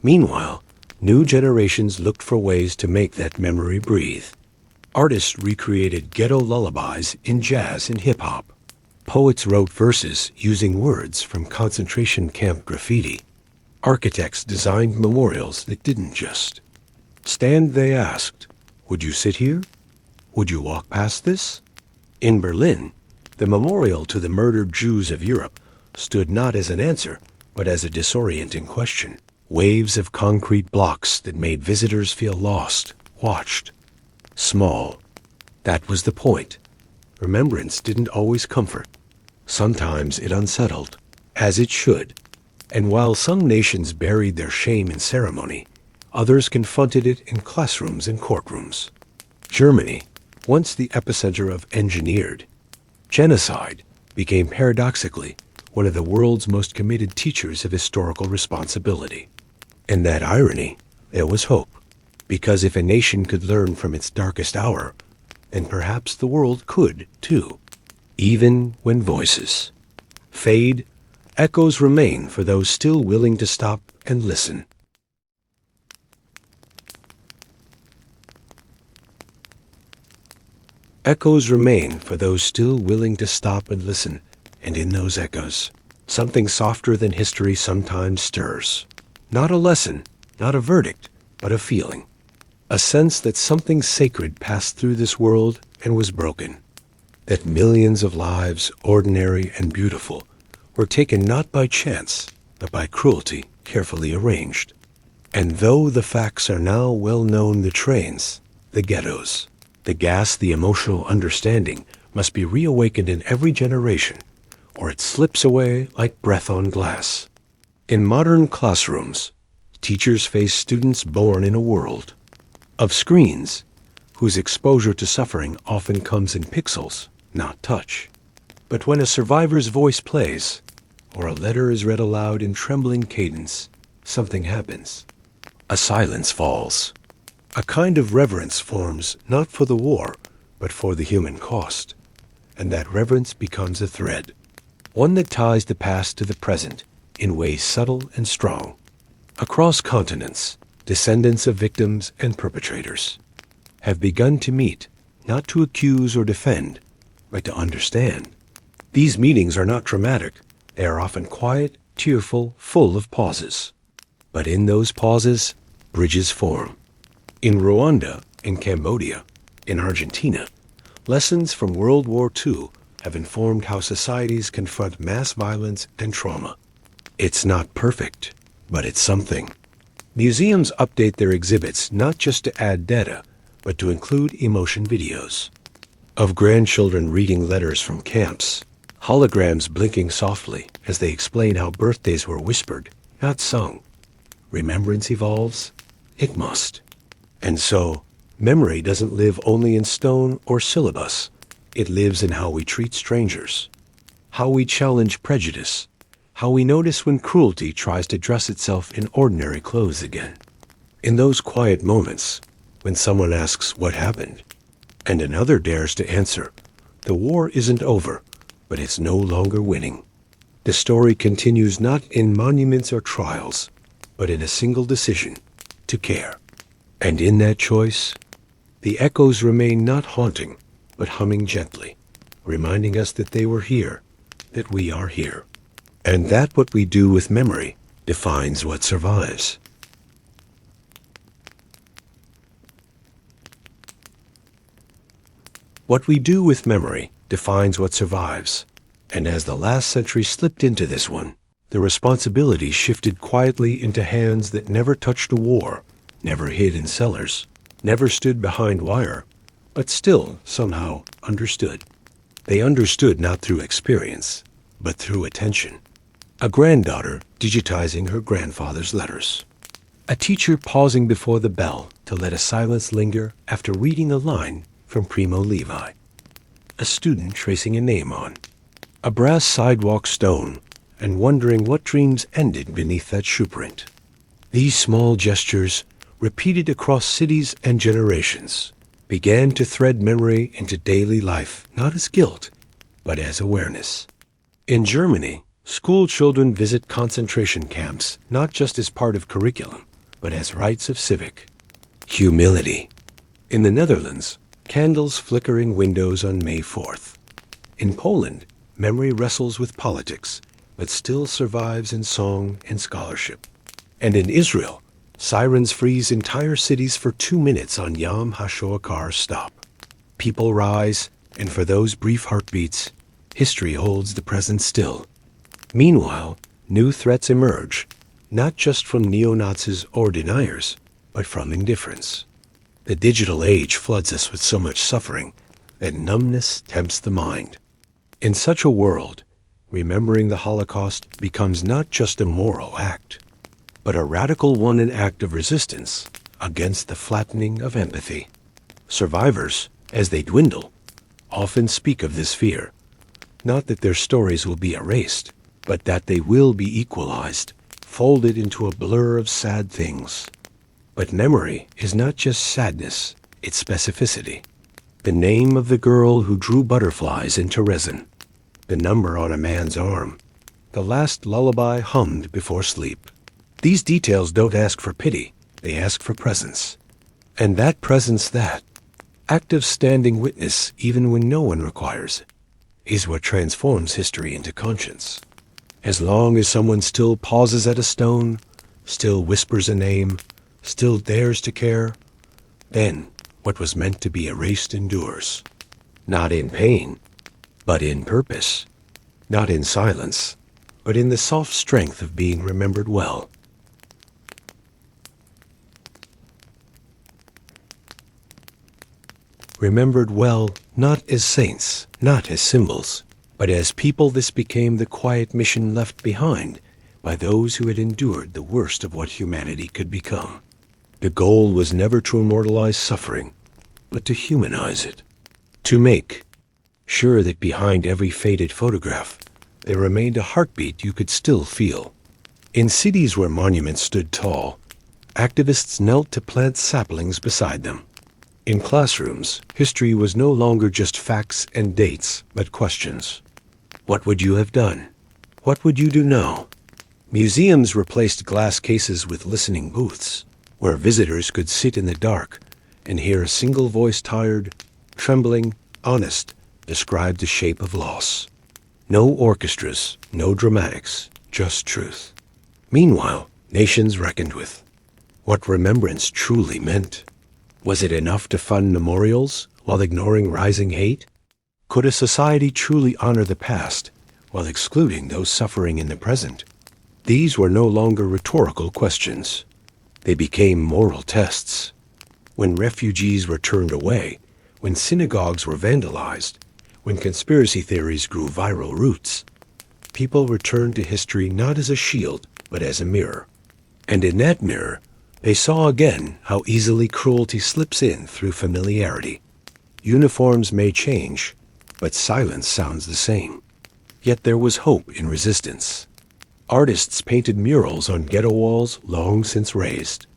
Meanwhile, new generations looked for ways to make that memory breathe. Artists recreated ghetto lullabies in jazz and hip-hop. Poets wrote verses using words from concentration camp graffiti. Architects designed memorials that didn't just stand. They asked, would you sit here? Would you walk past this? In Berlin, the memorial to the murdered Jews of Europe stood not as an answer, but as a disorienting question. Waves of concrete blocks that made visitors feel lost, watched, small. That was the point. Remembrance didn't always comfort. Sometimes it unsettled, as it should. And while some nations buried their shame in ceremony, others confronted it in classrooms and courtrooms. Germany, once the epicenter of engineered genocide, became paradoxically one of the world's most committed teachers of historical responsibility. In that irony, there was hope, because if a nation could learn from its darkest hour, then perhaps the world could, too. Even when voices fade, echoes remain for those still willing to stop and listen. Echoes remain for those still willing to stop and listen, and in those echoes, something softer than history sometimes stirs. Not a lesson, not a verdict, but a feeling. A sense that something sacred passed through this world and was broken. That millions of lives, ordinary and beautiful, were taken not by chance, but by cruelty carefully arranged. And though the facts are now well known, the trains, the ghettos, the gas, the emotional understanding must be reawakened in every generation, or it slips away like breath on glass. In modern classrooms, teachers face students born in a world of screens, whose exposure to suffering often comes in pixels, not touch. But when a survivor's voice plays, or a letter is read aloud in trembling cadence, something happens. A silence falls. A kind of reverence forms not for the war, but for the human cost. And that reverence becomes a thread, one that ties the past to the present in ways subtle and strong. Across continents, descendants of victims and perpetrators have begun to meet not to accuse or defend, but to understand. These meetings are not dramatic. They are often quiet, tearful, full of pauses. But in those pauses, bridges form. In Rwanda, in Cambodia, in Argentina, lessons from World War II have informed how societies confront mass violence and trauma. It's not perfect, but it's something. Museums update their exhibits not just to add data, but to include emotion videos of grandchildren reading letters from camps, holograms blinking softly as they explain how birthdays were whispered, not sung. Remembrance evolves. It must. And so, memory doesn't live only in stone or syllabus. It lives in how we treat strangers, how we challenge prejudice, how we notice when cruelty tries to dress itself in ordinary clothes again. In those quiet moments, when someone asks what happened, and another dares to answer, the war isn't over, but it's no longer winning. The story continues not in monuments or trials, but in a single decision, to care. And in that choice, the echoes remain not haunting, but humming gently, reminding us that they were here, that we are here, and that what we do with memory defines what survives. What we do with memory defines what survives, and as the last century slipped into this one, the responsibility shifted quietly into hands that never touched a war, never hid in cellars, never stood behind wire, but still somehow understood. They understood not through experience, but through attention. A granddaughter digitizing her grandfather's letters. A teacher pausing before the bell to let a silence linger after reading a line from Primo Levi. A student tracing a name on a brass sidewalk stone and wondering what dreams ended beneath that shoeprint. These small gestures, repeated across cities and generations, began to thread memory into daily life, not as guilt, but as awareness. In Germany, school children visit concentration camps not just as part of curriculum, but as rites of civic humility. In the Netherlands, candles flicker in windows on May 4th. In Poland, memory wrestles with politics, but still survives in song and scholarship. And in Israel, sirens freeze entire cities for 2 minutes on Yom HaShoah stop. People rise, and for those brief heartbeats, history holds the present still. Meanwhile, new threats emerge, not just from neo-Nazis or deniers, but from indifference. The digital age floods us with so much suffering that numbness tempts the mind. In such a world, remembering the Holocaust becomes not just a moral act, but a radical one, an act of resistance against the flattening of empathy. Survivors, as they dwindle, often speak of this fear, not that their stories will be erased, but that they will be equalized, folded into a blur of sad things. But memory is not just sadness, it's specificity. The name of the girl who drew butterflies into resin, the number on a man's arm, the last lullaby hummed before sleep. These details don't ask for pity, they ask for presence. And that presence, that active standing witness even when no one requires, is what transforms history into conscience. As long as someone still pauses at a stone, still whispers a name, still dares to care, then what was meant to be erased endures. Not in pain, but in purpose. Not in silence, but in the soft strength of being remembered well. Remembered well, not as saints, not as symbols, but as people. This became the quiet mission left behind by those who had endured the worst of what humanity could become. The goal was never to immortalize suffering, but to humanize it. To make sure that behind every faded photograph, there remained a heartbeat you could still feel. In cities where monuments stood tall, activists knelt to plant saplings beside them. In classrooms, history was no longer just facts and dates, but questions. What would you have done? What would you do now? Museums replaced glass cases with listening booths, where visitors could sit in the dark and hear a single voice tired, trembling, honest, described the shape of loss. No orchestras, no dramatics, just truth. Meanwhile, nations reckoned with what remembrance truly meant. Was it enough to fund memorials while ignoring rising hate? Could a society truly honor the past while excluding those suffering in the present? These were no longer rhetorical questions. They became moral tests. When refugees were turned away, when synagogues were vandalized, when conspiracy theories grew viral roots, people returned to history not as a shield, but as a mirror. And in that mirror, they saw again how easily cruelty slips in through familiarity. Uniforms may change, but silence sounds the same. Yet there was hope in resistance. Artists painted murals on ghetto walls long since razed.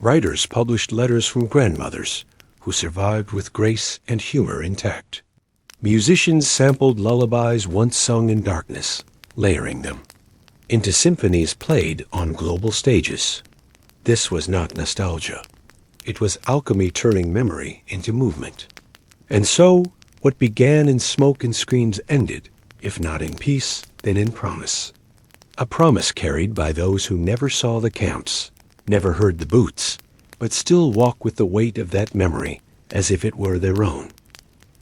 Writers published letters from grandmothers who survived with grace and humor intact. Musicians sampled lullabies once sung in darkness, layering them into symphonies played on global stages. This was not nostalgia. It was alchemy turning memory into movement. And so, what began in smoke and screams ended, if not in peace, then in promise. A promise carried by those who never saw the camps, never heard the boots, but still walk with the weight of that memory as if it were their own.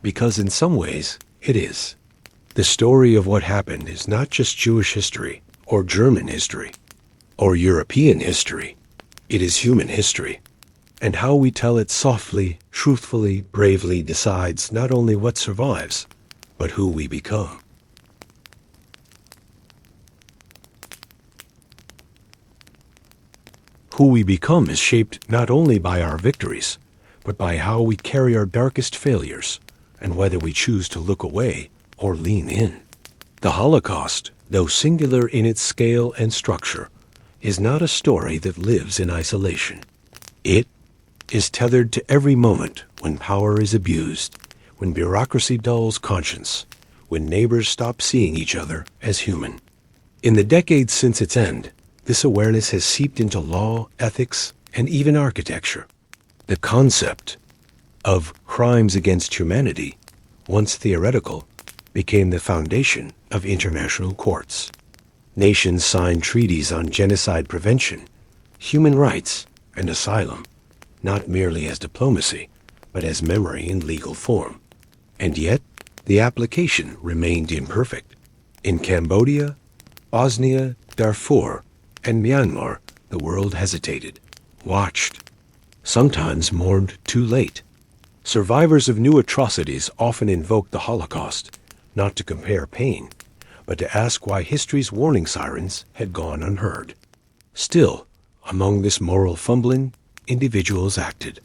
Because in some ways, it is. The story of what happened is not just Jewish history, or German history, or European history. It is human history. And how we tell it softly, truthfully, bravely decides not only what survives, but who we become. Who we become is shaped not only by our victories, but by how we carry our darkest failures, and whether we choose to look away or lean in. The Holocaust, though singular in its scale and structure, is not a story that lives in isolation. It is tethered to every moment when power is abused, when bureaucracy dulls conscience, when neighbors stop seeing each other as human. In the decades since its end, this awareness has seeped into law, ethics, and even architecture. The concept of crimes against humanity, once theoretical, became the foundation of international courts. Nations signed treaties on genocide prevention, human rights, and asylum, not merely as diplomacy, but as memory in legal form. And yet, the application remained imperfect. In Cambodia, Bosnia, Darfur, and Myanmar, the world hesitated, watched, sometimes mourned too late. Survivors of new atrocities often invoked the Holocaust, not to compare pain, but to ask why history's warning sirens had gone unheard. Still, among this moral fumbling, individuals acted.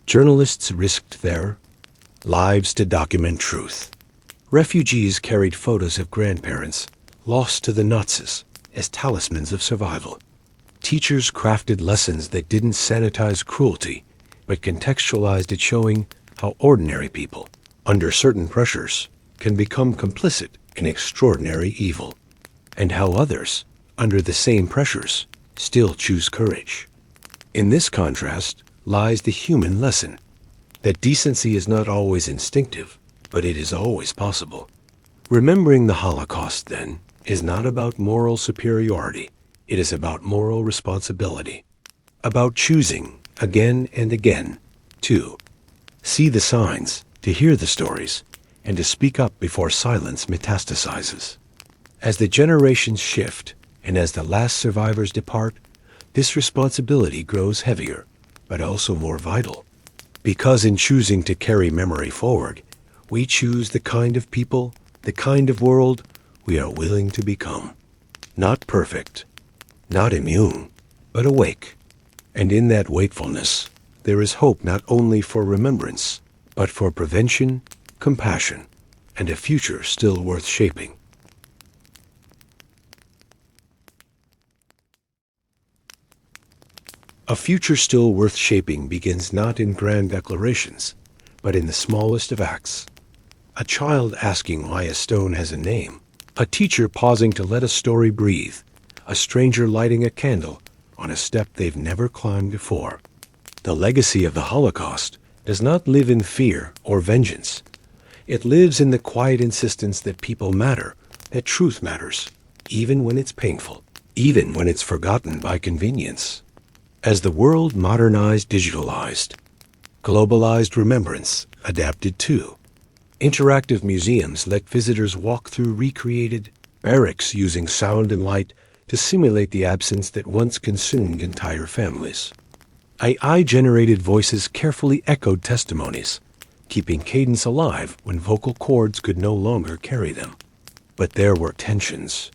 Journalists risked their lives to document truth. Refugees carried photos of grandparents lost to the Nazis as talismans of survival. Teachers crafted lessons that didn't sanitize cruelty, but contextualized it, showing how ordinary people, under certain pressures, can become complicit in extraordinary evil, and how others, under the same pressures, still choose courage. In this contrast lies the human lesson, that decency is not always instinctive, but it is always possible. Remembering the Holocaust, then, is not about moral superiority. It is about moral responsibility, about choosing, again and again, to see the signs, to hear the stories, and to speak up before silence metastasizes. As the generations shift, and as the last survivors depart, this responsibility grows heavier, but also more vital. Because in choosing to carry memory forward, we choose the kind of people, the kind of world we are willing to become. Not perfect, not immune, but awake. And in that wakefulness, there is hope not only for remembrance, but for prevention, compassion, and a future still worth shaping. A future still worth shaping begins not in grand declarations, but in the smallest of acts. A child asking why a stone has a name, a teacher pausing to let a story breathe, a stranger lighting a candle on a step they've never climbed before. The legacy of the Holocaust does not live in fear or vengeance. It lives in the quiet insistence that people matter, that truth matters, even when it's painful, even when it's forgotten by convenience. As the world modernized, digitalized, globalized, remembrance adapted too. Interactive museums let visitors walk through recreated barracks using sound and light to simulate the absence that once consumed entire families. AI-generated voices carefully echoed testimonies, keeping cadence alive when vocal cords could no longer carry them. But there were tensions.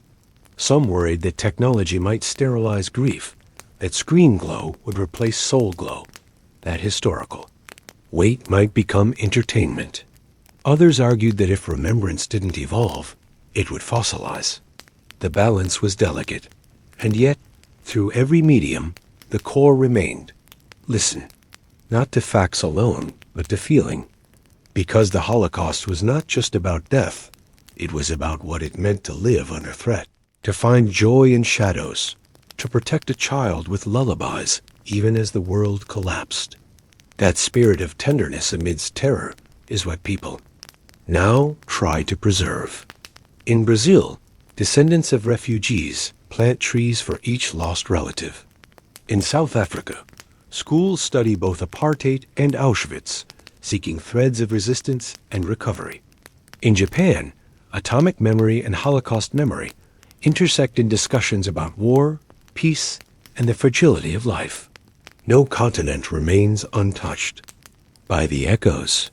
Some worried that technology might sterilize grief, that screen glow would replace soul glow, that historical weight might become entertainment. Others argued that if remembrance didn't evolve, it would fossilize. The balance was delicate, and yet, through every medium, the core remained. Listen, not to facts alone, but to feeling. Because the Holocaust was not just about death, it was about what it meant to live under threat, to find joy in shadows, to protect a child with lullabies, even as the world collapsed. That spirit of tenderness amidst terror is what people now try to preserve. In Brazil, descendants of refugees plant trees for each lost relative. In South Africa, schools study both apartheid and Auschwitz, seeking threads of resistance and recovery. In Japan, atomic memory and Holocaust memory intersect in discussions about war, peace, and the fragility of life. No continent remains untouched by the echoes,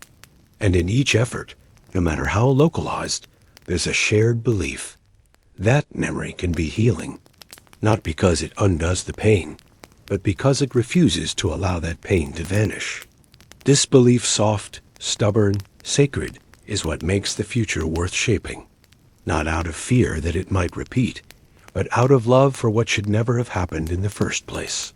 and in each effort, no matter how localized, there's a shared belief. That memory can be healing, not because it undoes the pain, but because it refuses to allow that pain to vanish. This belief, soft, stubborn, sacred, is what makes the future worth shaping, not out of fear that it might repeat, but out of love for what should never have happened in the first place.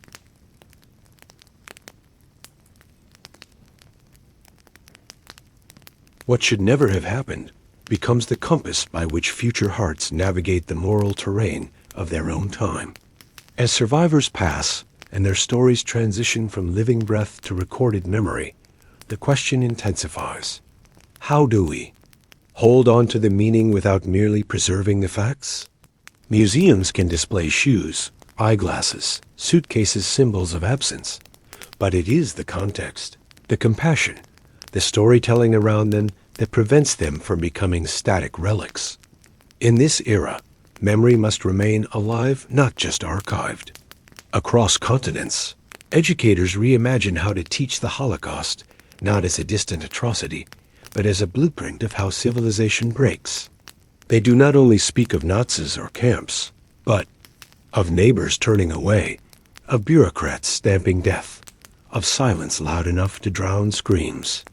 What should never have happened becomes the compass by which future hearts navigate the moral terrain of their own time. As survivors pass and their stories transition from living breath to recorded memory, the question intensifies. How do we hold on to the meaning without merely preserving the facts? Museums can display shoes, eyeglasses, suitcases, symbols of absence, but it is the context, the compassion, the storytelling around them that prevents them from becoming static relics. In this era, memory must remain alive, not just archived. Across continents, educators reimagine how to teach the Holocaust, not as a distant atrocity, but as a blueprint of how civilization breaks. They do not only speak of Nazis or camps, but of neighbors turning away, of bureaucrats stamping death, of silence loud enough to drown screams.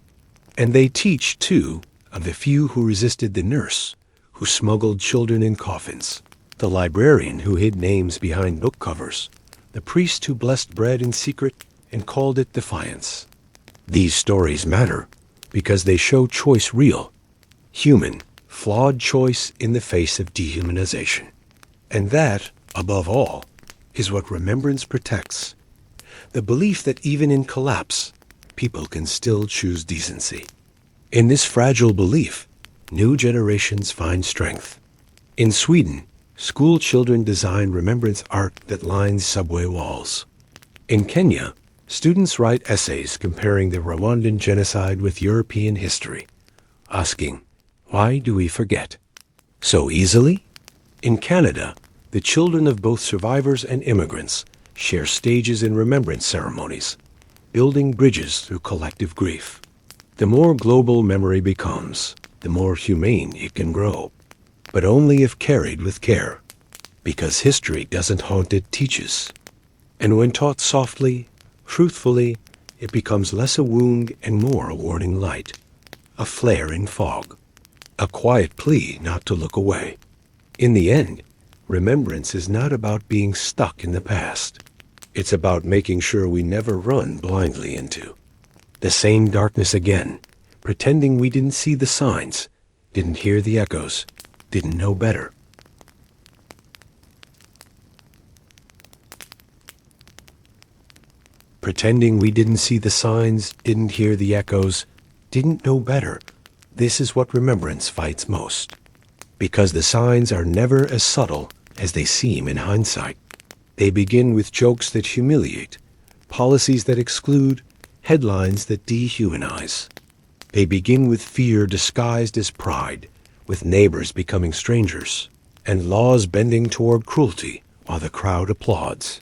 And they teach, too, of the few who resisted the nurse, who smuggled children in coffins, the librarian who hid names behind book covers, the priest who blessed bread in secret and called it defiance. These stories matter because they show choice real, human, flawed choice in the face of dehumanization. And that, above all, is what remembrance protects. The belief that even in collapse, people can still choose decency. In this fragile belief, new generations find strength. In Sweden, school children design remembrance art that lines subway walls. In Kenya, students write essays comparing the Rwandan genocide with European history, asking, why do we forget so easily? In Canada, the children of both survivors and immigrants share stages in remembrance ceremonies, building bridges through collective grief. The more global memory becomes, the more humane it can grow, but only if carried with care, because history doesn't haunt, it teaches. And when taught softly, truthfully, it becomes less a wound and more a warning light, a flare in fog, a quiet plea not to look away. In the end, remembrance is not about being stuck in the past. It's about making sure we never run blindly into the same darkness again, pretending we didn't see the signs, didn't hear the echoes, didn't know better. Pretending we didn't see the signs, didn't hear the echoes, didn't know better. This is what remembrance fights most. Because the signs are never as subtle as they seem in hindsight. They begin with jokes that humiliate, policies that exclude, headlines that dehumanize. They begin with fear disguised as pride, with neighbors becoming strangers, and laws bending toward cruelty while the crowd applauds.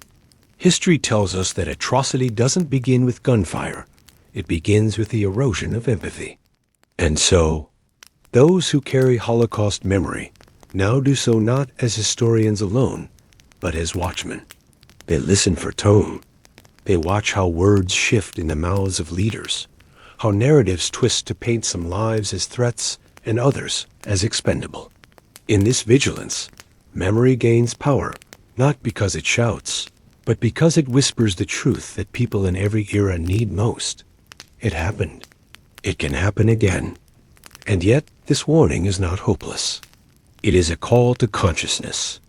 History tells us that atrocity doesn't begin with gunfire. It begins with the erosion of empathy. And so, those who carry Holocaust memory now do so not as historians alone, but as watchmen. They listen for tone. They watch how words shift in the mouths of leaders, how narratives twist to paint some lives as threats and others as expendable. In this vigilance, memory gains power, not because it shouts, but because it whispers the truth that people in every era need most. It happened. It can happen again. And yet, this warning is not hopeless. It is a call to consciousness.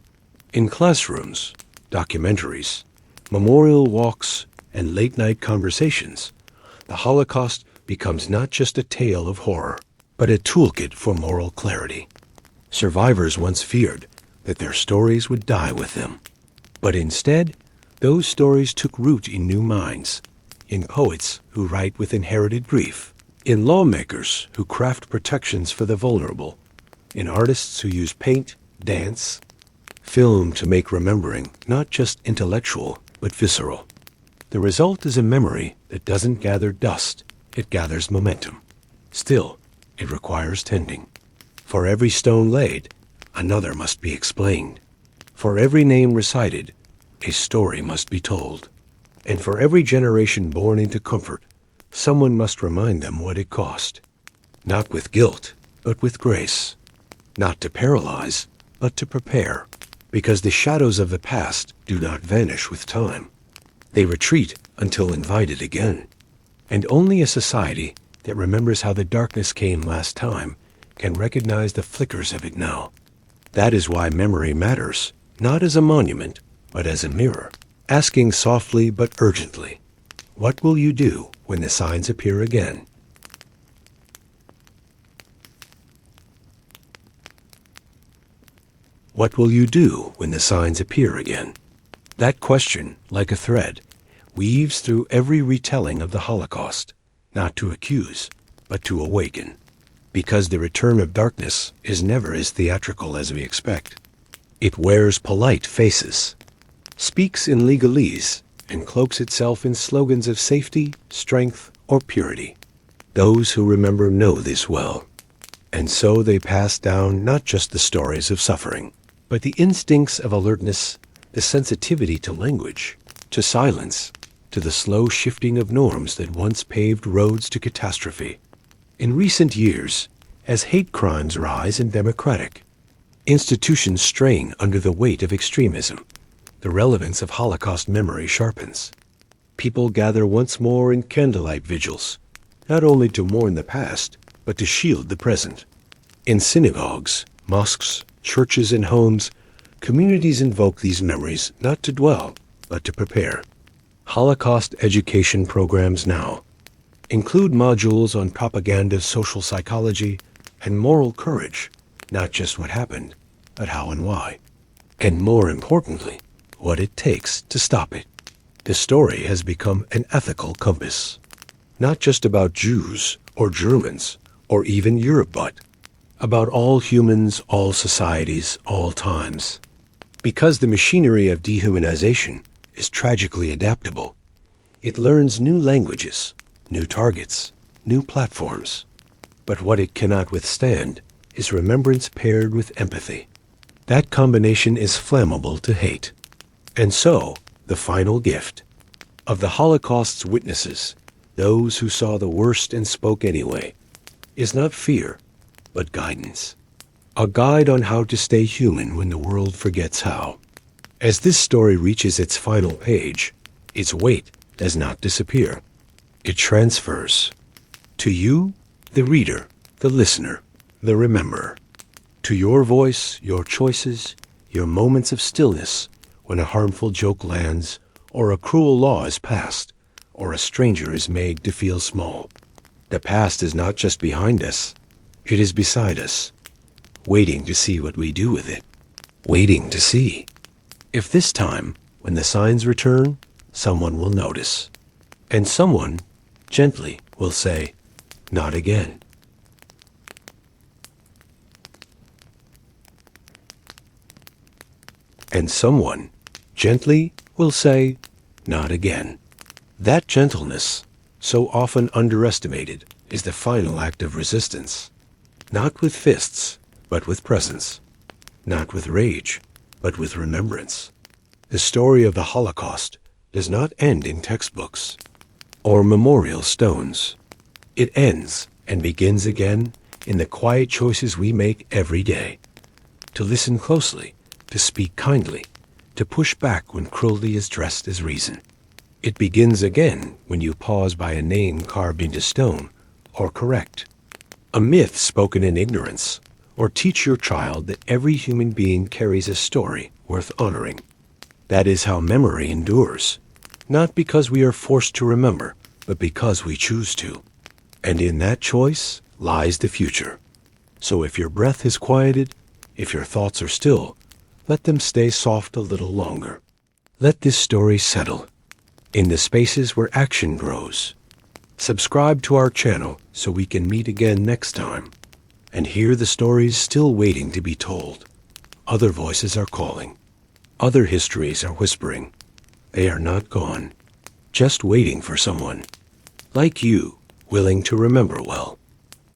In classrooms, documentaries, memorial walks, and late-night conversations, the Holocaust becomes not just a tale of horror, but a toolkit for moral clarity. Survivors once feared that their stories would die with them. But instead, those stories took root in new minds, in poets who write with inherited grief, in lawmakers who craft protections for the vulnerable, in artists who use paint, dance, film to make remembering not just intellectual, but visceral. The result is a memory that doesn't gather dust, it gathers momentum. Still, it requires tending. For every stone laid, another must be explained. For every name recited, a story must be told. And for every generation born into comfort, someone must remind them what it cost. Not with guilt, but with grace. Not to paralyze, but to prepare. Because the shadows of the past do not vanish with time. They retreat until invited again. And only a society that remembers how the darkness came last time can recognize the flickers of it now. That is why memory matters, not as a monument, but as a mirror, asking softly but urgently, what will you do when the signs appear again? What will you do when the signs appear again? That question, like a thread, weaves through every retelling of the Holocaust, not to accuse, but to awaken. Because the return of darkness is never as theatrical as we expect. It wears polite faces, speaks in legalese, and cloaks itself in slogans of safety, strength, or purity. Those who remember know this well. And so they pass down not just the stories of suffering, but the instincts of alertness, the sensitivity to language, to silence, to the slow shifting of norms that once paved roads to catastrophe. In recent years, as hate crimes rise in democratic institutions strain under the weight of extremism, the relevance of Holocaust memory sharpens. People gather once more in candlelight vigils, not only to mourn the past, but to shield the present. In synagogues, mosques, churches, and homes, communities invoke these memories not to dwell, but to prepare. Holocaust education programs now include modules on propaganda, social psychology, and moral courage, not just what happened, but how and why. And more importantly, what it takes to stop it. The story has become an ethical compass, not just about Jews or Germans or even Europe, but about all humans, all societies, all times. Because the machinery of dehumanization is tragically adaptable, it learns new languages, new targets, new platforms. But what it cannot withstand is remembrance paired with empathy. That combination is flammable to hate. And so, the final gift of the Holocaust's witnesses, those who saw the worst and spoke anyway, is not fear, but guidance. A guide on how to stay human when the world forgets how. As this story reaches its final page, its weight does not disappear. It transfers. To you, the reader, the listener, the rememberer. To your voice, your choices, your moments of stillness when a harmful joke lands or a cruel law is passed, or a stranger is made to feel small. The past is not just behind us, it is beside us, waiting to see what we do with it, waiting to see. If this time, when the signs return, someone will notice, and someone, gently, will say, "Not again." And someone, gently, will say, "Not again." That gentleness, so often underestimated, is the final act of resistance. Not with fists, but with presence. Not with rage, but with remembrance. The story of the Holocaust does not end in textbooks or memorial stones. It ends and begins again in the quiet choices we make every day. To listen closely, to speak kindly, to push back when cruelty is dressed as reason. It begins again when you pause by a name carved into stone, or correct a myth spoken in ignorance, or teach your child that every human being carries a story worth honoring. That is how memory endures, not because we are forced to remember, but because we choose to. And in that choice lies the future. So if your breath is quieted, if your thoughts are still, let them stay soft a little longer. Let this story settle in the spaces where action grows. Subscribe to our channel so we can meet again next time and hear the stories still waiting to be told. Other voices are calling. Other histories are whispering. They are not gone, just waiting for someone like you, willing to remember well.